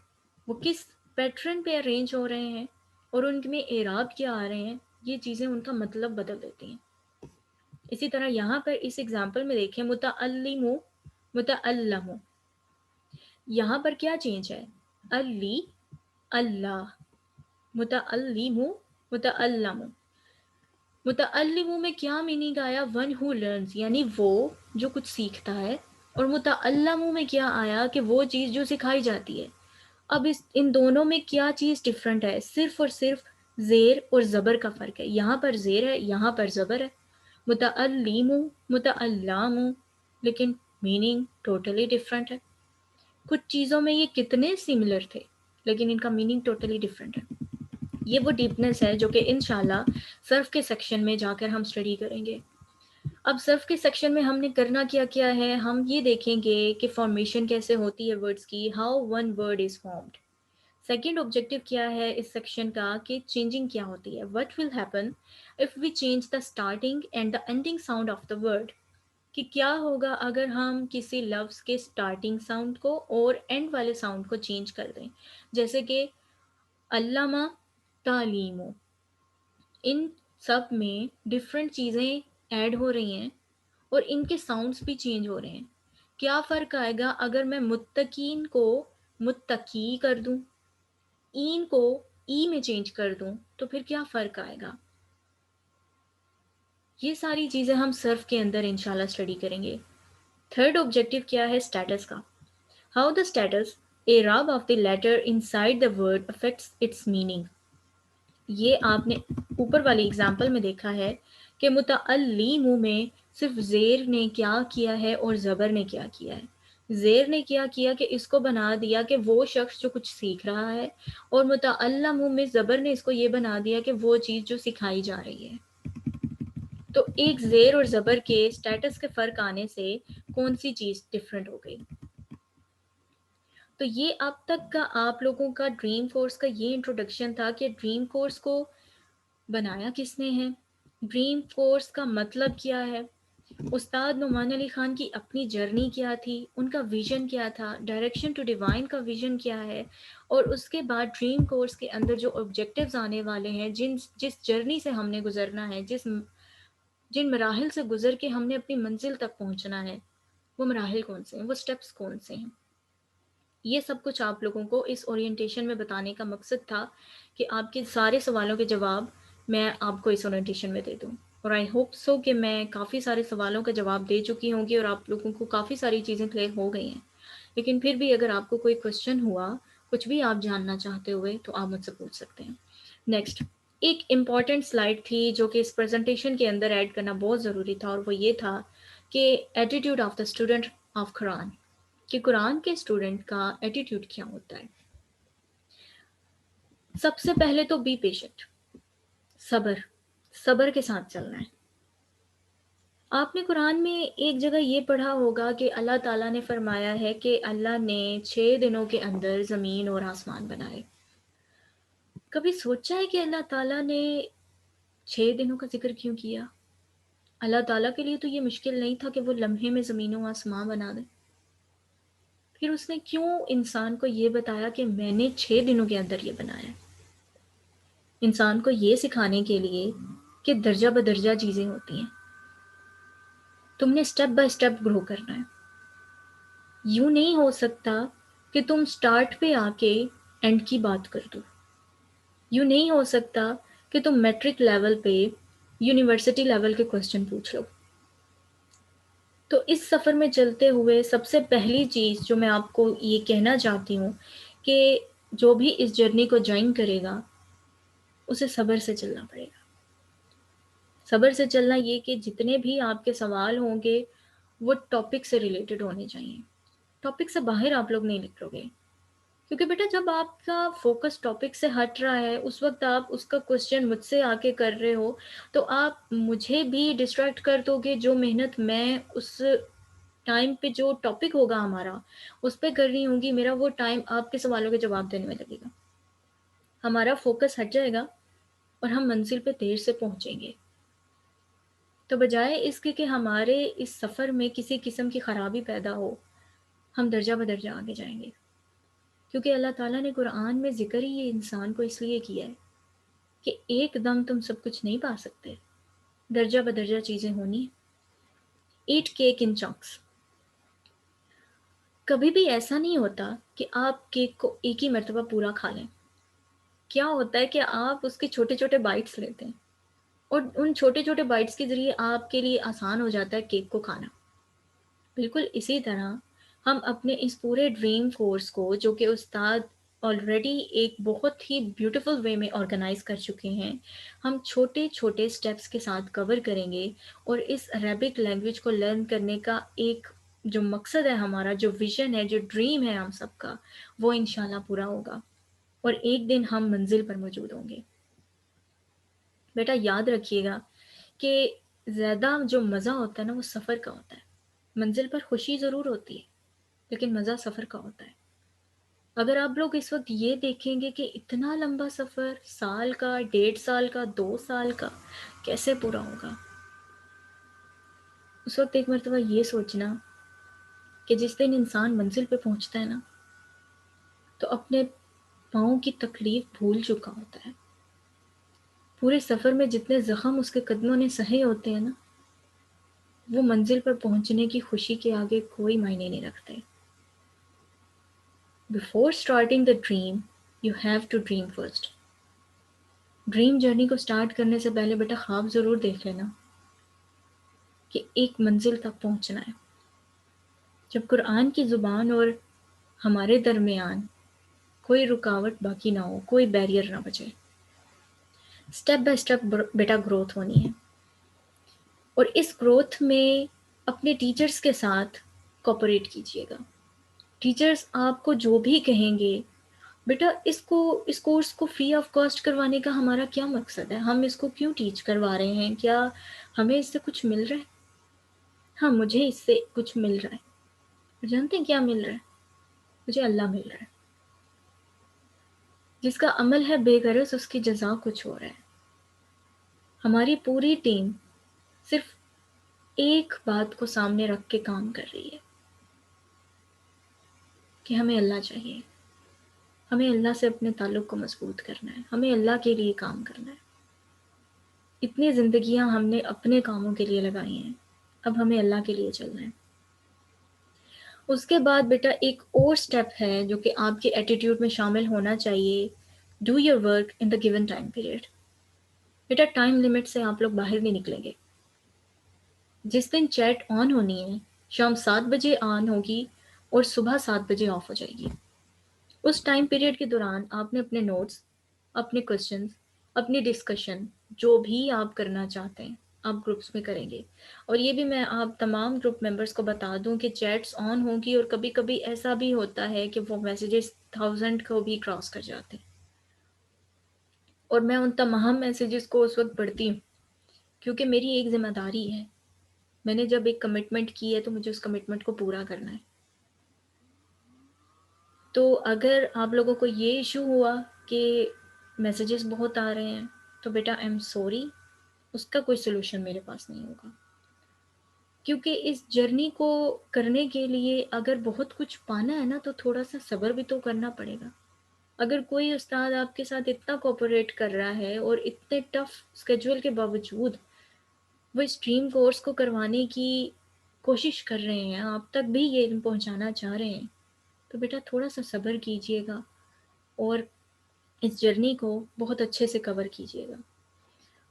وہ کس پیٹرن پہ ارینج ہو رہے ہیں اور ان میں اعراب کیا آ رہے ہیں، یہ چیزیں ان کا مطلب بدل دیتی ہیں. اسی طرح یہاں پر اس ایگزامپل میں دیکھیں، متعلم، متعلم، یہاں پر کیا چینج ہے، علی، اللہ، متعلم، متعلم. متعلم میں کیا میننگ آیا، ون ہو لرنز، یعنی وہ جو کچھ سیکھتا ہے، اور متعلم میں کیا آیا کہ وہ چیز جو سکھائی جاتی ہے. اب ان دونوں میں کیا چیز ڈفرینٹ ہے، صرف اور صرف زیر اور زبر کا فرق ہے. یہاں پر زیر ہے، یہاں پر زبر ہے. متعلم، متعلم، لیکن میننگ ٹوٹلی ڈفرینٹ ہے. کچھ چیزوں میں یہ کتنے سملر تھے لیکن ان کا میننگ ٹوٹلی ڈفرینٹ ہے. یہ وہ ڈیپنس ہے جو کہ انشاءاللہ صرف کے سیکشن میں جا کر ہم اسٹڈی کریں گے. اب صرف کے سیکشن میں ہم نے کرنا کیا ہے، ہم یہ دیکھیں گے کہ فارمیشن کیسے ہوتی ہے ورڈز کی، how one word is formed. Second objective کیا ہے اس سیکشن کا کہ چینجنگ کیا ہوتی ہے، what will happen if we change the starting and the ending sound of the word, کہ کیا ہوگا اگر ہم کسی لفظ کے اسٹارٹنگ ساؤنڈ کو اور اینڈ والے ساؤنڈ کو چینج کر دیں. جیسے کہ علامہ، تعلیم، ان سب میں ڈفرینٹ چیزیں ایڈ ہو رہی ہیں اور ان کے ساؤنڈس بھی چینج ہو رہے ہیں. کیا فرق آئے گا اگر میں متقین کو متقی کر دوں، این کو ای میں چینج کر دوں، تو پھر کیا فرق آئے گا؟ یہ ساری چیزیں ہم صرف کے اندر انشاءاللہ اسٹڈی کریں گے۔ تھرڈ آبجیکٹیو کیا ہے؟ اسٹیٹس کا۔ ہاؤ دا اسٹیٹس اعراب of the letter inside the word affects its meaning۔ یہ آپ نے اوپر والی اگزامپل میں دیکھا ہے کہ متعلم میں صرف زیر نے کیا کیا ہے اور زبر نے کیا کیا ہے۔ زیر نے کیا کیا کہ اس کو بنا دیا کہ وہ شخص جو کچھ سیکھ رہا ہے، اور متعلم میں زبر نے اس کو یہ بنا دیا کہ وہ چیز جو سکھائی جا رہی ہے۔ تو ایک زیر اور زبر کے اسٹیٹس کے فرق آنے سے کون سی چیز ڈفرینٹ ہو گئی؟ تو یہ اب تک کا آپ لوگوں کا ڈریم کورس کا یہ انٹروڈکشن تھا کہ ڈریم کورس کو بنایا کس نے ہے، ڈریم کورس کا مطلب کیا ہے، استاد نعمان علی خان کی اپنی جرنی کیا تھی، ان کا ویژن کیا تھا، ڈائریکشن ٹو ڈیوائن کا ویژن کیا ہے، اور اس کے بعد ڈریم کورس کے اندر جو آبجیکٹیوز آنے والے ہیں، جس جرنی سے ہم نے گزرنا ہے، جن مراحل سے گزر کے ہم نے اپنی منزل تک پہنچنا ہے، وہ مراحل کون سے ہیں، وہ سٹیپس کون سے ہیں۔ یہ سب کچھ آپ لوگوں کو اس اورینٹیشن میں بتانے کا مقصد تھا کہ آپ کے سارے سوالوں کے جواب میں آپ کو اس اورینٹیشن میں دے دوں، اور آئی ہوپ سو کہ میں کافی سارے سوالوں کا جواب دے چکی ہوں گی اور آپ لوگوں کو کافی ساری چیزیں کلیئر ہو گئی ہیں۔ لیکن پھر بھی اگر آپ کو کوئی کوشچن ہوا، کچھ بھی آپ جاننا چاہتے ہوئے، تو آپ مجھ سے پوچھ سکتے ہیں۔ نیکسٹ ایک امپورٹنٹ سلائڈ تھی جو کہ اس پریزنٹیشن کے اندر ایڈ کرنا بہت ضروری تھا، اور وہ یہ تھا کہ attitude of the student of Quran, کہ قرآن کے اسٹوڈنٹ کا ایٹیٹیوڈ کیا ہوتا ہے۔ سب سے پہلے تو بی پیشنٹ، صبر کے ساتھ چلنا ہے۔ آپ نے قرآن میں ایک جگہ یہ پڑھا ہوگا کہ اللہ تعالیٰ نے فرمایا ہے کہ اللہ نے 6 دنوں کے اندر زمین اور آسمان بنائے۔ کبھی سوچا ہے کہ اللہ تعالیٰ نے 6 دنوں کا ذکر کیوں کیا؟ اللہ تعالیٰ کے لیے تو یہ مشکل نہیں تھا کہ وہ لمحے میں زمین و آسمان بنا دے، پھر اس نے کیوں انسان کو یہ بتایا کہ میں نے 6 دنوں کے اندر یہ بنایا ہے؟ انسان کو یہ سکھانے کے لیے کہ درجہ بدرجہ چیزیں ہوتی ہیں، تم نے سٹیپ بائی سٹیپ گرو کرنا ہے۔ یوں نہیں ہو سکتا کہ تم سٹارٹ پہ آ کے اینڈ کی بات کر دو، یوں نہیں ہو سکتا کہ تم میٹرک لیول پہ یونیورسٹی لیول کے کوسچن پوچھ لو۔ تو اس سفر میں چلتے ہوئے سب سے پہلی چیز جو میں آپ کو یہ کہنا چاہتی ہوں کہ جو بھی اس جرنی کو جوائن کرے گا اسے صبر سے چلنا پڑے گا۔ صبر سے چلنا یہ کہ جتنے بھی آپ کے سوال ہوں گے وہ ٹاپک سے ریلیٹڈ ہونے چاہیے، ٹاپک سے باہر آپ لوگ نہیں نکلو گے، کیونکہ بیٹا جب آپ کا فوکس ٹاپک سے ہٹ رہا ہے اس وقت آپ اس کا کوسچن مجھ سے آ کے کر رہے ہو تو آپ مجھے بھی ڈسٹریکٹ کر دو گے، جو محنت میں اس ٹائم پہ جو ٹاپک ہوگا ہمارا اس پہ کرنی ہوگی، میرا وہ ٹائم آپ کے سوالوں کے جواب دینے میں لگے گا، ہمارا فوکس ہٹ جائے گا اور ہم منزل پہ دیر سے پہنچیں گے۔ تو بجائے اس کے کہ ہمارے اس سفر میں کسی قسم کی خرابی پیدا ہو، ہم درجہ بدرجہ آگے جائیں گے، کیونکہ اللہ تعالیٰ نے قرآن میں ذکر ہی یہ انسان کو اس لیے کیا ہے کہ ایک دم تم سب کچھ نہیں پا سکتے، درجہ بدرجہ چیزیں ہونی۔ ایٹ کیک ان چنکس، کبھی بھی ایسا نہیں ہوتا کہ آپ کیک کو ایک ہی مرتبہ پورا کھا لیں۔ کیا ہوتا ہے کہ آپ اس کے چھوٹے چھوٹے بائٹس لیتے ہیں، اور ان چھوٹے چھوٹے بائٹس کے ذریعے آپ کے لیے آسان ہو جاتا ہے کیک کو کھانا۔ بالکل اسی طرح ہم اپنے اس پورے ڈریم کورس کو جو کہ استاد آلریڈی ایک بہت ہی بیوٹیفل وے میں آرگنائز کر چکے ہیں، ہم چھوٹے چھوٹے سٹیپس کے ساتھ کور کریں گے، اور اس عربک لینگویج کو لرن کرنے کا ایک جو مقصد ہے ہمارا، جو ویژن ہے، جو ڈریم ہے ہم سب کا، وہ انشاءاللہ پورا ہوگا، اور ایک دن ہم منزل پر موجود ہوں گے۔ بیٹا یاد رکھیے گا کہ زیادہ جو مزہ ہوتا ہے نا وہ سفر کا ہوتا ہے، منزل پر خوشی ضرور ہوتی ہے لیکن مزہ سفر کا ہوتا ہے۔ اگر آپ لوگ اس وقت یہ دیکھیں گے کہ اتنا لمبا سفر، سال کا، 1.5 سال کا، 2 سال کا، کیسے پورا ہوگا، اس وقت ایک مرتبہ یہ سوچنا کہ جس دن انسان منزل پہ پہنچتا ہے نا تو اپنے پاؤں کی تکلیف بھول چکا ہوتا ہے۔ پورے سفر میں جتنے زخم اس کے قدموں نے سہے ہوتے ہیں نا، وہ منزل پر پہنچنے کی خوشی کے آگے کوئی معنی نہیں رکھتے. Before starting the dream, you have to dream first. Dream journey کو سٹارٹ کرنے سے پہلے بیٹا خواب ضرور دیکھ لینا کہ ایک منزل تک پہنچنا ہے. جب قرآن کی زبان اور ہمارے درمیان کوئی رکاوٹ باقی نہ ہو، کوئی بیریئر نہ بچے. Step by step beta growth ہونی ہے، اور اس گروتھ میں اپنے ٹیچرز کے ساتھ کوپریٹ کیجیے گا. ٹیچرز آپ کو جو بھی کہیں گے، بیٹا اس کورس کو فری آف کاسٹ کروانے کا ہمارا کیا مقصد ہے؟ ہم اس کو کیوں ٹیچ کروا رہے ہیں؟ کیا ہمیں اس سے کچھ مل رہا ہے؟ ہاں، مجھے اس سے کچھ مل رہا ہے. جانتے ہیں کیا مل رہا ہے؟ مجھے اللہ مل رہا ہے. جس کا عمل ہے بے غرض، اس کی جزا کچھ ہو رہا ہے. ہماری پوری ٹیم صرف ایک بات کو سامنے رکھ کے کام کر رہی ہے کہ ہمیں اللہ چاہیے، ہمیں اللہ سے اپنے تعلق کو مضبوط کرنا ہے، ہمیں اللہ کے لیے کام کرنا ہے. اتنی زندگیاں ہم نے اپنے کاموں کے لیے لگائی ہیں، اب ہمیں اللہ کے لیے چلنا ہے. اس کے بعد بیٹا ایک اور سٹیپ ہے جو کہ آپ کے ایٹیٹیوڈ میں شامل ہونا چاہیے. Do your work in the given time period. Beta time limit سے آپ لوگ باہر نہیں نکلیں گے. جس دن چیٹ آن ہونی ہے، شام 7 بجے آن ہوگی اور صبح 7 بجے آف ہو جائے گی. اس ٹائم پیریڈ کے دوران آپ نے اپنے نوٹس، اپنے کوشچنز، اپنی ڈسکشن جو بھی آپ کرنا چاہتے ہیں آپ گروپس میں کریں گے. اور یہ بھی میں آپ تمام گروپ ممبرس کو بتا دوں کہ چیٹس آن ہوں گی، اور کبھی کبھی ایسا بھی ہوتا ہے کہ وہ میسیجز 1000 کو بھی کراس کر جاتے ہیں. اور میں ان تمام میسیجز کو اس وقت پڑھتی ہوں، کیونکہ میری ایک ذمہ داری ہے. میں نے جب ایک کمٹمنٹ کی ہے تو مجھے اس کمٹمنٹ کو پورا کرنا ہے. تو اگر آپ لوگوں کو یہ ایشو ہوا کہ میسیجز بہت آ رہے ہیں تو بیٹا آئی ایم سوری، اس کا کوئی سلوشن میرے پاس نہیں ہوگا. کیونکہ اس جرنی کو کرنے کے لیے اگر بہت کچھ پانا ہے نا تو تھوڑا سا صبر بھی تو کرنا پڑے گا. اگر کوئی استاد آپ کے ساتھ اتنا کوپریٹ کر رہا ہے اور اتنے ٹف اسکیجول کے باوجود وہ اس ڈریم کورس کو کروانے کی کوشش کر رہے ہیں، آپ تک بھی یہ پہنچانا چاہ رہے ہیں، تو بیٹا تھوڑا سا صبر کیجیے گا اور اس جرنی کو بہت اچھے سے کور کیجیے گا.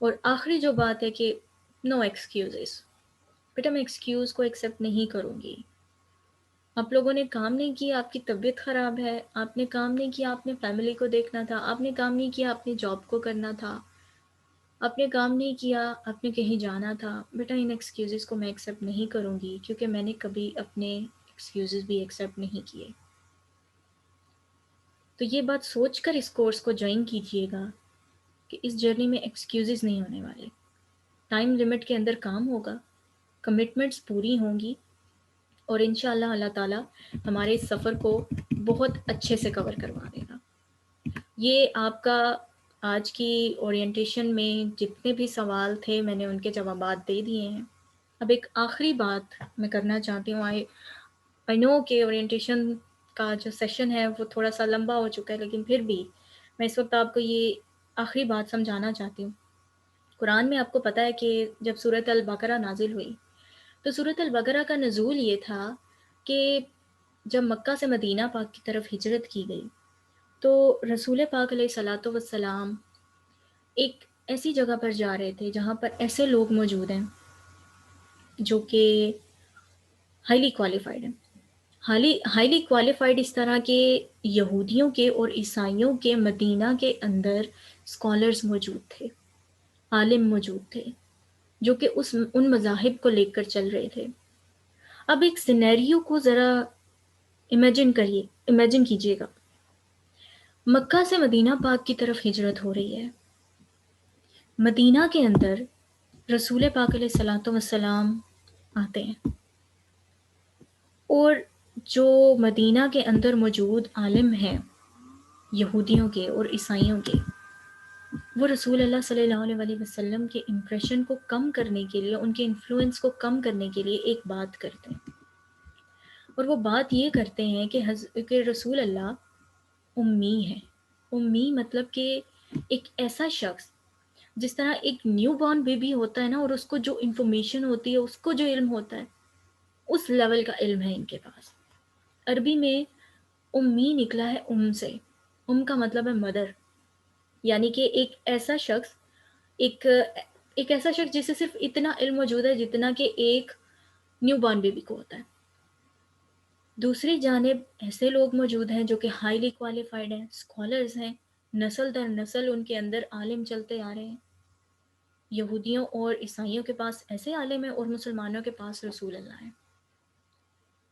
اور آخری جو بات ہے کہ نو ایکسکیوزز. بیٹا میں ایکسکیوز کو ایکسیپٹ نہیں کروں گی. آپ لوگوں نے کام نہیں کیا، آپ کی طبیعت خراب ہے، آپ نے کام نہیں کیا، آپ نے فیملی کو دیکھنا تھا، آپ نے کام نہیں کیا، آپ نے جاب کو کرنا تھا، آپ نے کام نہیں کیا، آپ نے کہیں جانا تھا. بیٹا ان ایکسکیوزز کو میں ایکسیپٹ نہیں کروں گی، کیونکہ میں نے کبھی اپنے ایکسکیوزز بھی ایکسیپٹ نہیں کیے. تو یہ بات سوچ کر اس کورس کو جوائن کیجیے گا کہ اس جرنی میں ایکسکیوزز نہیں ہونے والے. ٹائم لمٹ کے اندر کام ہوگا، کمٹمنٹس پوری ہوں گی، اور انشاءاللہ اللہ تعالیٰ ہمارے اس سفر کو بہت اچھے سے کور کروا دے گا. یہ آپ کا آج کی اورینٹیشن میں جتنے بھی سوال تھے میں نے ان کے جوابات دے دیے ہیں. اب ایک آخری بات میں کرنا چاہتی ہوں. آئی نو کہ اورینٹیشن کا جو سیشن ہے وہ تھوڑا سا لمبا ہو چکا ہے، لیکن پھر بھی میں اس وقت آپ کو یہ آخری بات سمجھانا چاہتی ہوں. قرآن میں آپ کو پتہ ہے کہ جب سورۃ البقرہ نازل ہوئی تو سورۃ البقرہ کا نزول یہ تھا کہ جب مکہ سے مدینہ پاک کی طرف ہجرت کی گئی تو رسول پاک علیہ الصلاۃ والسلام ایک ایسی جگہ پر جا رہے تھے جہاں پر ایسے لوگ موجود ہیں جو کہ ہائیلی کوالیفائڈ ہیں. ہائیلی کوالیفائڈ اس طرح کے یہودیوں کے اور عیسائیوں کے مدینہ کے اندر اسکالرز موجود تھے، عالم موجود تھے جو کہ ان مذاہب کو لے کر چل رہے تھے. اب ایک سینیریو کو ذرا امیجن کیجیے گا. مکہ سے مدینہ پاک کی طرف ہجرت ہو رہی ہے. مدینہ کے اندر رسول پاک علیہ الصلاۃ والسلام آتے ہیں، اور جو مدینہ کے اندر موجود عالم ہیں یہودیوں کے اور عیسائیوں کے، وہ رسول اللہ صلی اللہ علیہ وسلم کے امپریشن کو کم کرنے کے لیے، ان کے انفلوئنس کو کم کرنے کے لیے ایک بات کرتے ہیں. اور وہ بات یہ کرتے ہیں کہ رسول اللہ امی ہے. امی مطلب کہ ایک ایسا شخص جس طرح ایک نیو بورن بیبی ہوتا ہے نا، اور اس کو جو انفارمیشن ہوتی ہے، اس کو جو علم ہوتا ہے، اس لیول کا علم ہے ان کے پاس۔ عربی میں امی نکلا ہے ام سے، ام کا مطلب ہے مدر، یعنی کہ ایک ایک ایسا شخص جسے صرف اتنا علم موجود ہے جتنا کہ ایک نیو بورن بیبی کو ہوتا ہے۔ دوسری جانب ایسے لوگ موجود ہیں جو کہ ہائیلی کوالیفائڈ ہیں، اسکالرز ہیں، نسل در نسل ان کے اندر عالم چلتے آ رہے ہیں۔ یہودیوں اور عیسائیوں کے پاس ایسے عالم ہیں اور مسلمانوں کے پاس رسول اللہ ہیں۔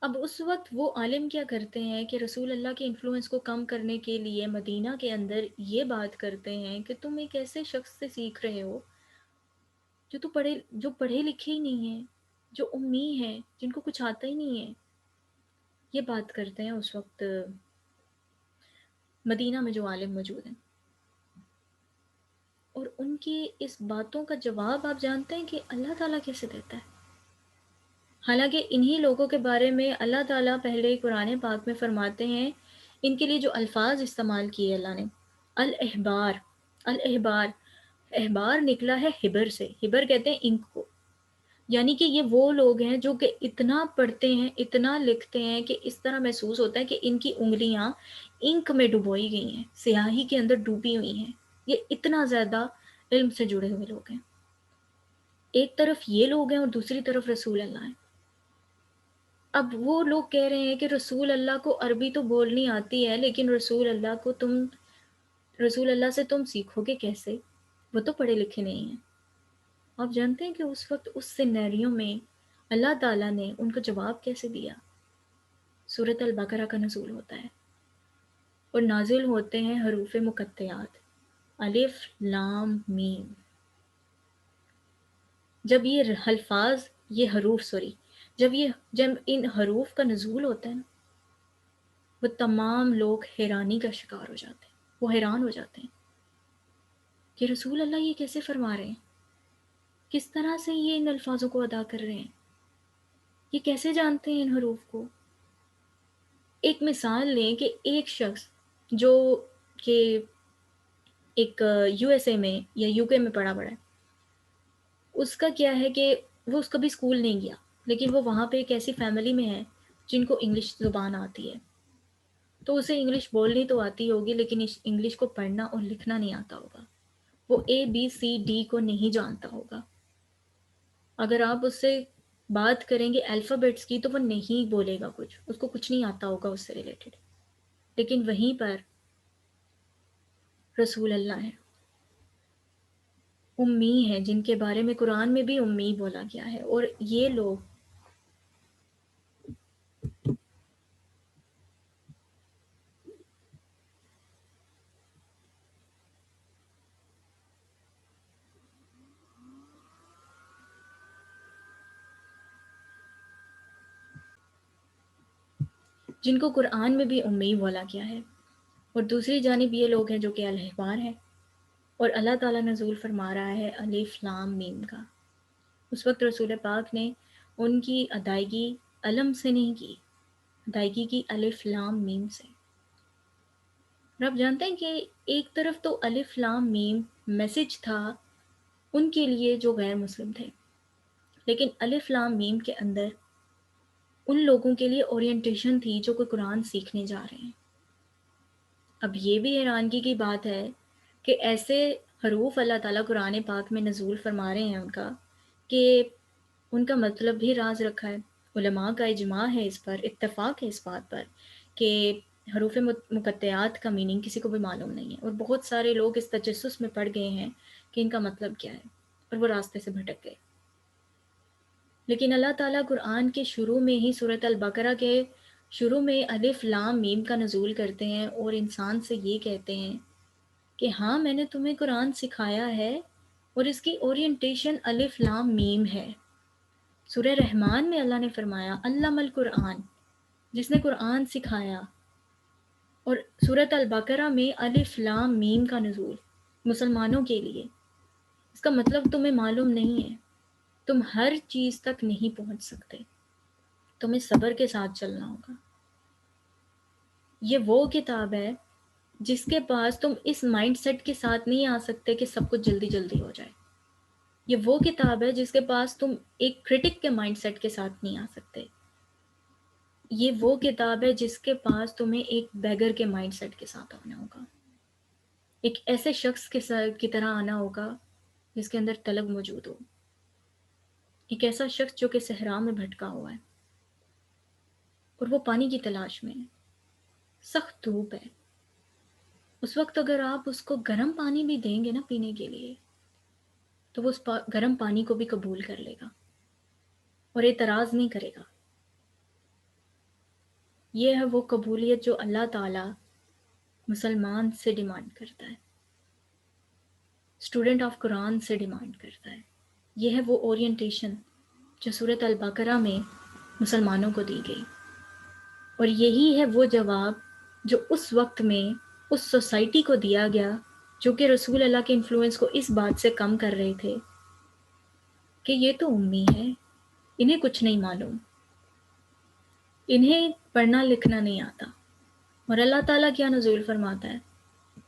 اب اس وقت وہ عالم کیا کرتے ہیں کہ رسول اللہ کے انفلوئنس کو کم کرنے کے لیے مدینہ کے اندر یہ بات کرتے ہیں کہ تم ایک ایسے شخص سے سیکھ رہے ہو جو پڑھے لکھے ہی نہیں ہیں، جو امی ہیں، جن کو کچھ آتا ہی نہیں ہے۔ یہ بات کرتے ہیں اس وقت مدینہ میں جو عالم موجود ہیں، اور ان کی اس باتوں کا جواب آپ جانتے ہیں کہ اللہ تعالیٰ کیسے دیتا ہے؟ حالانکہ انہی لوگوں کے بارے میں اللہ تعالیٰ پہلے قرآن پاک میں فرماتے ہیں، ان کے لیے جو الفاظ استعمال کیے اللہ نے، الاحبار، الاحبار، احبار نکلا ہے ہبر سے، ہبر کہتے ہیں انک کو، یعنی کہ یہ وہ لوگ ہیں جو کہ اتنا پڑھتے ہیں، اتنا لکھتے ہیں کہ اس طرح محسوس ہوتا ہے کہ ان کی انگلیاں انک میں ڈبوئی گئی ہیں، سیاہی کے اندر ڈوبی ہوئی ہیں۔ یہ اتنا زیادہ علم سے جڑے ہوئے لوگ ہیں۔ ایک طرف یہ لوگ ہیں اور دوسری طرف رسول اللہ ہیں۔ اب وہ لوگ کہہ رہے ہیں کہ رسول اللہ کو عربی تو بولنی آتی ہے، لیکن رسول اللہ سے تم سیکھو گے کیسے؟ وہ تو پڑھے لکھے نہیں ہیں۔ آپ جانتے ہیں کہ اس وقت اس سینیریو میں اللہ تعالیٰ نے ان کا جواب کیسے دیا؟ سورۃ البقرہ کا نزول ہوتا ہے اور نازل ہوتے ہیں حروف مقطعات، الف لام میم۔ جب یہ الفاظ، یہ حروف سوری جب ان حروف کا نزول ہوتا ہے نا، وہ تمام لوگ حیرانی کا شکار ہو جاتے ہیں، وہ حیران ہو جاتے ہیں کہ رسول اللہ یہ کیسے فرما رہے ہیں، کس طرح سے یہ ان الفاظوں کو ادا کر رہے ہیں، یہ کیسے جانتے ہیں ان حروف کو۔ ایک مثال لیں کہ ایک شخص جو کہ ایک یو ایس اے میں یا یو کے میں پڑھا بڑا ہے، اس کا کیا ہے کہ وہ اس کبھی اسکول نہیں گیا، لیکن وہ وہاں پہ ایک ایسی فیملی میں ہے جن کو انگلش زبان آتی ہے، تو اسے انگلش بولنی تو آتی ہوگی لیکن انگلش کو پڑھنا اور لکھنا نہیں آتا ہوگا، وہ اے بی سی ڈی کو نہیں جانتا ہوگا۔ اگر آپ اس سے بات کریں گے الفابیٹس کی تو وہ نہیں بولے گا، اس کو کچھ نہیں آتا ہوگا اس سے ریلیٹڈ۔ لیکن وہیں پر رسول اللہ ہے، امی ہیں، جن کے بارے میں قرآن میں بھی امی بولا گیا ہے، اور یہ لوگ جن کو قرآن میں بھی امی بولا گیا ہے، اور دوسری جانب یہ لوگ ہیں جو کہ الحبار ہیں، اور اللہ تعالیٰ نزول فرما رہا ہے الف لام میم کا۔ اس وقت رسول پاک نے ان کی ادائیگی علم سے نہیں کی، ادائیگی کی الف لام میم سے۔ اور آپ جانتے ہیں کہ ایک طرف تو الف لام میم میسج تھا ان کے لیے جو غیر مسلم تھے، لیکن الف لام میم کے اندر ان لوگوں کے لیے اورینٹیشن تھی جو کہ قرآن سیکھنے جا رہے ہیں۔ اب یہ بھی حیرانگی کی بات ہے کہ ایسے حروف اللہ تعالیٰ قرآن پاک میں نزول فرما رہے ہیں ان کا، کہ ان کا مطلب بھی راز رکھا ہے۔ علماء کا اجماع ہے اس پر، اتفاق ہے اس بات پر کہ حروف مقطعات کا میننگ کسی کو بھی معلوم نہیں ہے، اور بہت سارے لوگ اس تجسس میں پڑ گئے ہیں کہ ان کا مطلب کیا ہے، اور وہ راستے سے بھٹک گئے۔ لیکن اللہ تعالیٰ قرآن کے شروع میں ہی سورۃ البقرہ کے شروع میں الف لام میم کا نزول کرتے ہیں اور انسان سے یہ کہتے ہیں کہ ہاں میں نے تمہیں قرآن سکھایا ہے اور اس کی اورینٹیشن الف لام میم ہے۔ سورہ رحمان میں اللہ نے فرمایا علم القرآن، جس نے قرآن سکھایا، اور سورۃ البقرہ میں الف لام میم کا نزول مسلمانوں کے لیے۔ اس کا مطلب تمہیں معلوم نہیں ہے، تم ہر چیز تک نہیں پہنچ سکتے، تمہیں صبر کے ساتھ چلنا ہوگا۔ یہ وہ کتاب ہے جس کے پاس تم اس مائنڈ سیٹ کے ساتھ نہیں آ سکتے کہ سب کچھ جلدی جلدی ہو جائے. یہ وہ کتاب ہے جس کے پاس تم ایک کرٹک کے مائنڈ سیٹ کے ساتھ نہیں آ سکتے. یہ وہ کتاب ہے جس کے پاس تمہیں ایک بیگر کے مائنڈ سیٹ کے ساتھ آنا ہوگا. ایک ایسے شخص کے ساتھ کی طرح آنا ہوگا جس کے اندر طلب موجود ہو. ایک ایسا شخص جو کہ صحرا میں بھٹکا ہوا ہے اور وہ پانی کی تلاش میں ہے. سخت دھوپ ہے. اس وقت اگر آپ اس کو گرم پانی بھی دیں گے نا پینے کے لیے تو وہ اس گرم پانی کو بھی قبول کر لے گا اور اعتراض نہیں کرے گا. یہ ہے وہ قبولیت جو اللہ تعالیٰ مسلمان سے ڈیمانڈ کرتا ہے، اسٹوڈنٹ آف قرآن سے ڈیمانڈ کرتا ہے. یہ ہے وہ اورینٹیشن جو سورۃ البقرہ میں مسلمانوں کو دی گئی، اور یہی ہے وہ جواب جو اس وقت میں اس سوسائٹی کو دیا گیا جو کہ رسول اللہ کے انفلوئنس کو اس بات سے کم کر رہے تھے کہ یہ تو امی ہے، انہیں کچھ نہیں معلوم، انہیں پڑھنا لکھنا نہیں آتا. اور اللہ تعالیٰ کیا نزول فرماتا ہے؟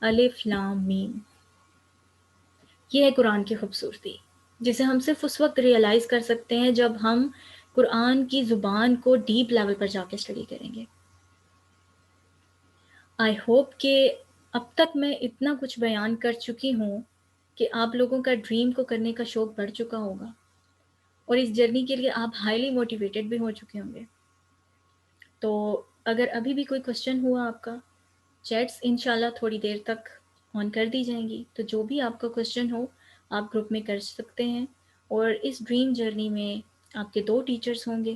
الف لام میم. یہ ہے قرآن کی خوبصورتی جسے ہم صرف اس وقت ریئلائز کر سکتے ہیں جب ہم قرآن کی زبان کو ڈیپ لیول پر جا کے اسٹڈی کریں گے. آئی ہوپ کہ اب تک میں اتنا کچھ بیان کر چکی ہوں کہ آپ لوگوں کا ڈریم کو کرنے کا شوق بڑھ چکا ہوگا اور اس جرنی کے لیے آپ ہائیلی موٹیویٹڈ بھی ہو چکے ہوں گے. تو اگر ابھی بھی کوئی کوشچن ہوا آپ کا، چیٹس انشاءاللہ تھوڑی دیر تک آن کر دی جائیں گی، تو جو بھی آپ کا کوشچن ہو آپ گروپ میں کر سکتے ہیں. اور اس ڈریم جرنی میں آپ کے 2 ٹیچرز ہوں گے.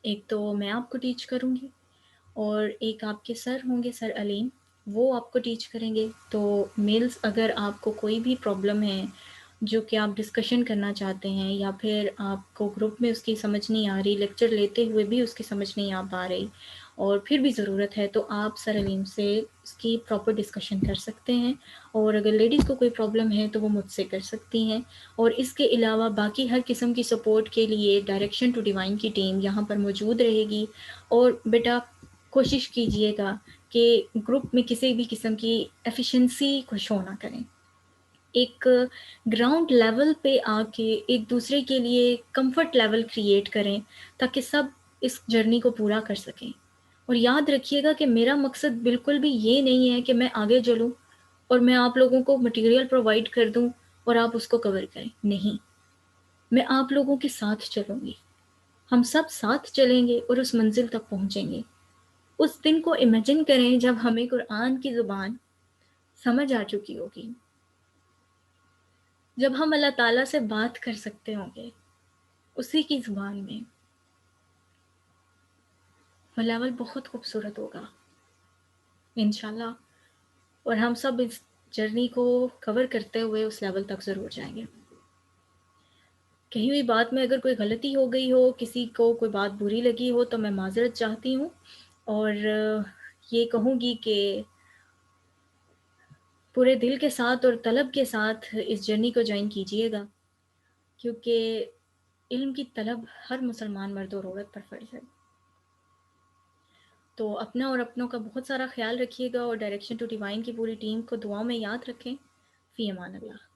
ایک تو میں آپ کو ٹیچ کروں گی اور ایک آپ کے سر ہوں گے، سر علیم، وہ آپ کو ٹیچ کریں گے. تو میلز اگر آپ کو کوئی بھی پرابلم ہے جو کہ آپ ڈسکشن کرنا چاہتے ہیں یا پھر آپ کو گروپ میں اس کی سمجھ نہیں آ رہی، لیکچر لیتے ہوئے بھی اس کی سمجھ نہیں آ پا رہی اور پھر بھی ضرورت ہے، تو آپ سر علیم سے اس کی پراپر ڈسکشن کر سکتے ہیں. اور اگر لیڈیز کو کوئی پرابلم ہے تو وہ مجھ سے کر سکتی ہیں. اور اس کے علاوہ باقی ہر قسم کی سپورٹ کے لیے ڈائریکشن ٹو ڈیوائن کی ٹیم یہاں پر موجود رہے گی. اور بیٹا کوشش کیجئے گا کہ گروپ میں کسی بھی قسم کی ایفیشنسی کو شو نہ کریں. ایک گراؤنڈ لیول پہ آ کے ایک دوسرے کے لیے کمفرٹ لیول کریٹ کریں تاکہ سب اس جرنی کو پورا کر سکیں. اور یاد رکھیے گا کہ میرا مقصد بالکل بھی یہ نہیں ہے کہ میں آگے چلوں اور میں آپ لوگوں کو مٹیریل پرووائڈ کر دوں اور آپ اس کو کور کریں. نہیں، میں آپ لوگوں کے ساتھ چلوں گی. ہم سب ساتھ چلیں گے اور اس منزل تک پہنچیں گے. اس دن کو امیجن کریں جب ہمیں قرآن کی زبان سمجھ آ چکی ہوگی، جب ہم اللہ تعالیٰ سے بات کر سکتے ہوں گے اسی کی زبان میں. وہ لیول بہت خوبصورت ہوگا انشاءاللہ، اور ہم سب اس جرنی کو کور کرتے ہوئے اس لیول تک ضرور جائیں گے. کہیں ہوئی بات میں اگر کوئی غلطی ہو گئی ہو، کسی کو کوئی بات بری لگی ہو تو میں معذرت چاہتی ہوں، اور یہ کہوں گی کہ پورے دل کے ساتھ اور طلب کے ساتھ اس جرنی کو جوائن کیجیے گا، کیونکہ علم کی طلب ہر مسلمان مرد اور عورت پر فرض ہے. تو اپنا اور اپنوں کا بہت سارا خیال رکھیے گا اور ڈائریکشن ٹو ڈیوائن کی پوری ٹیم کو دعاؤں میں یاد رکھیں. فی امان اللہ.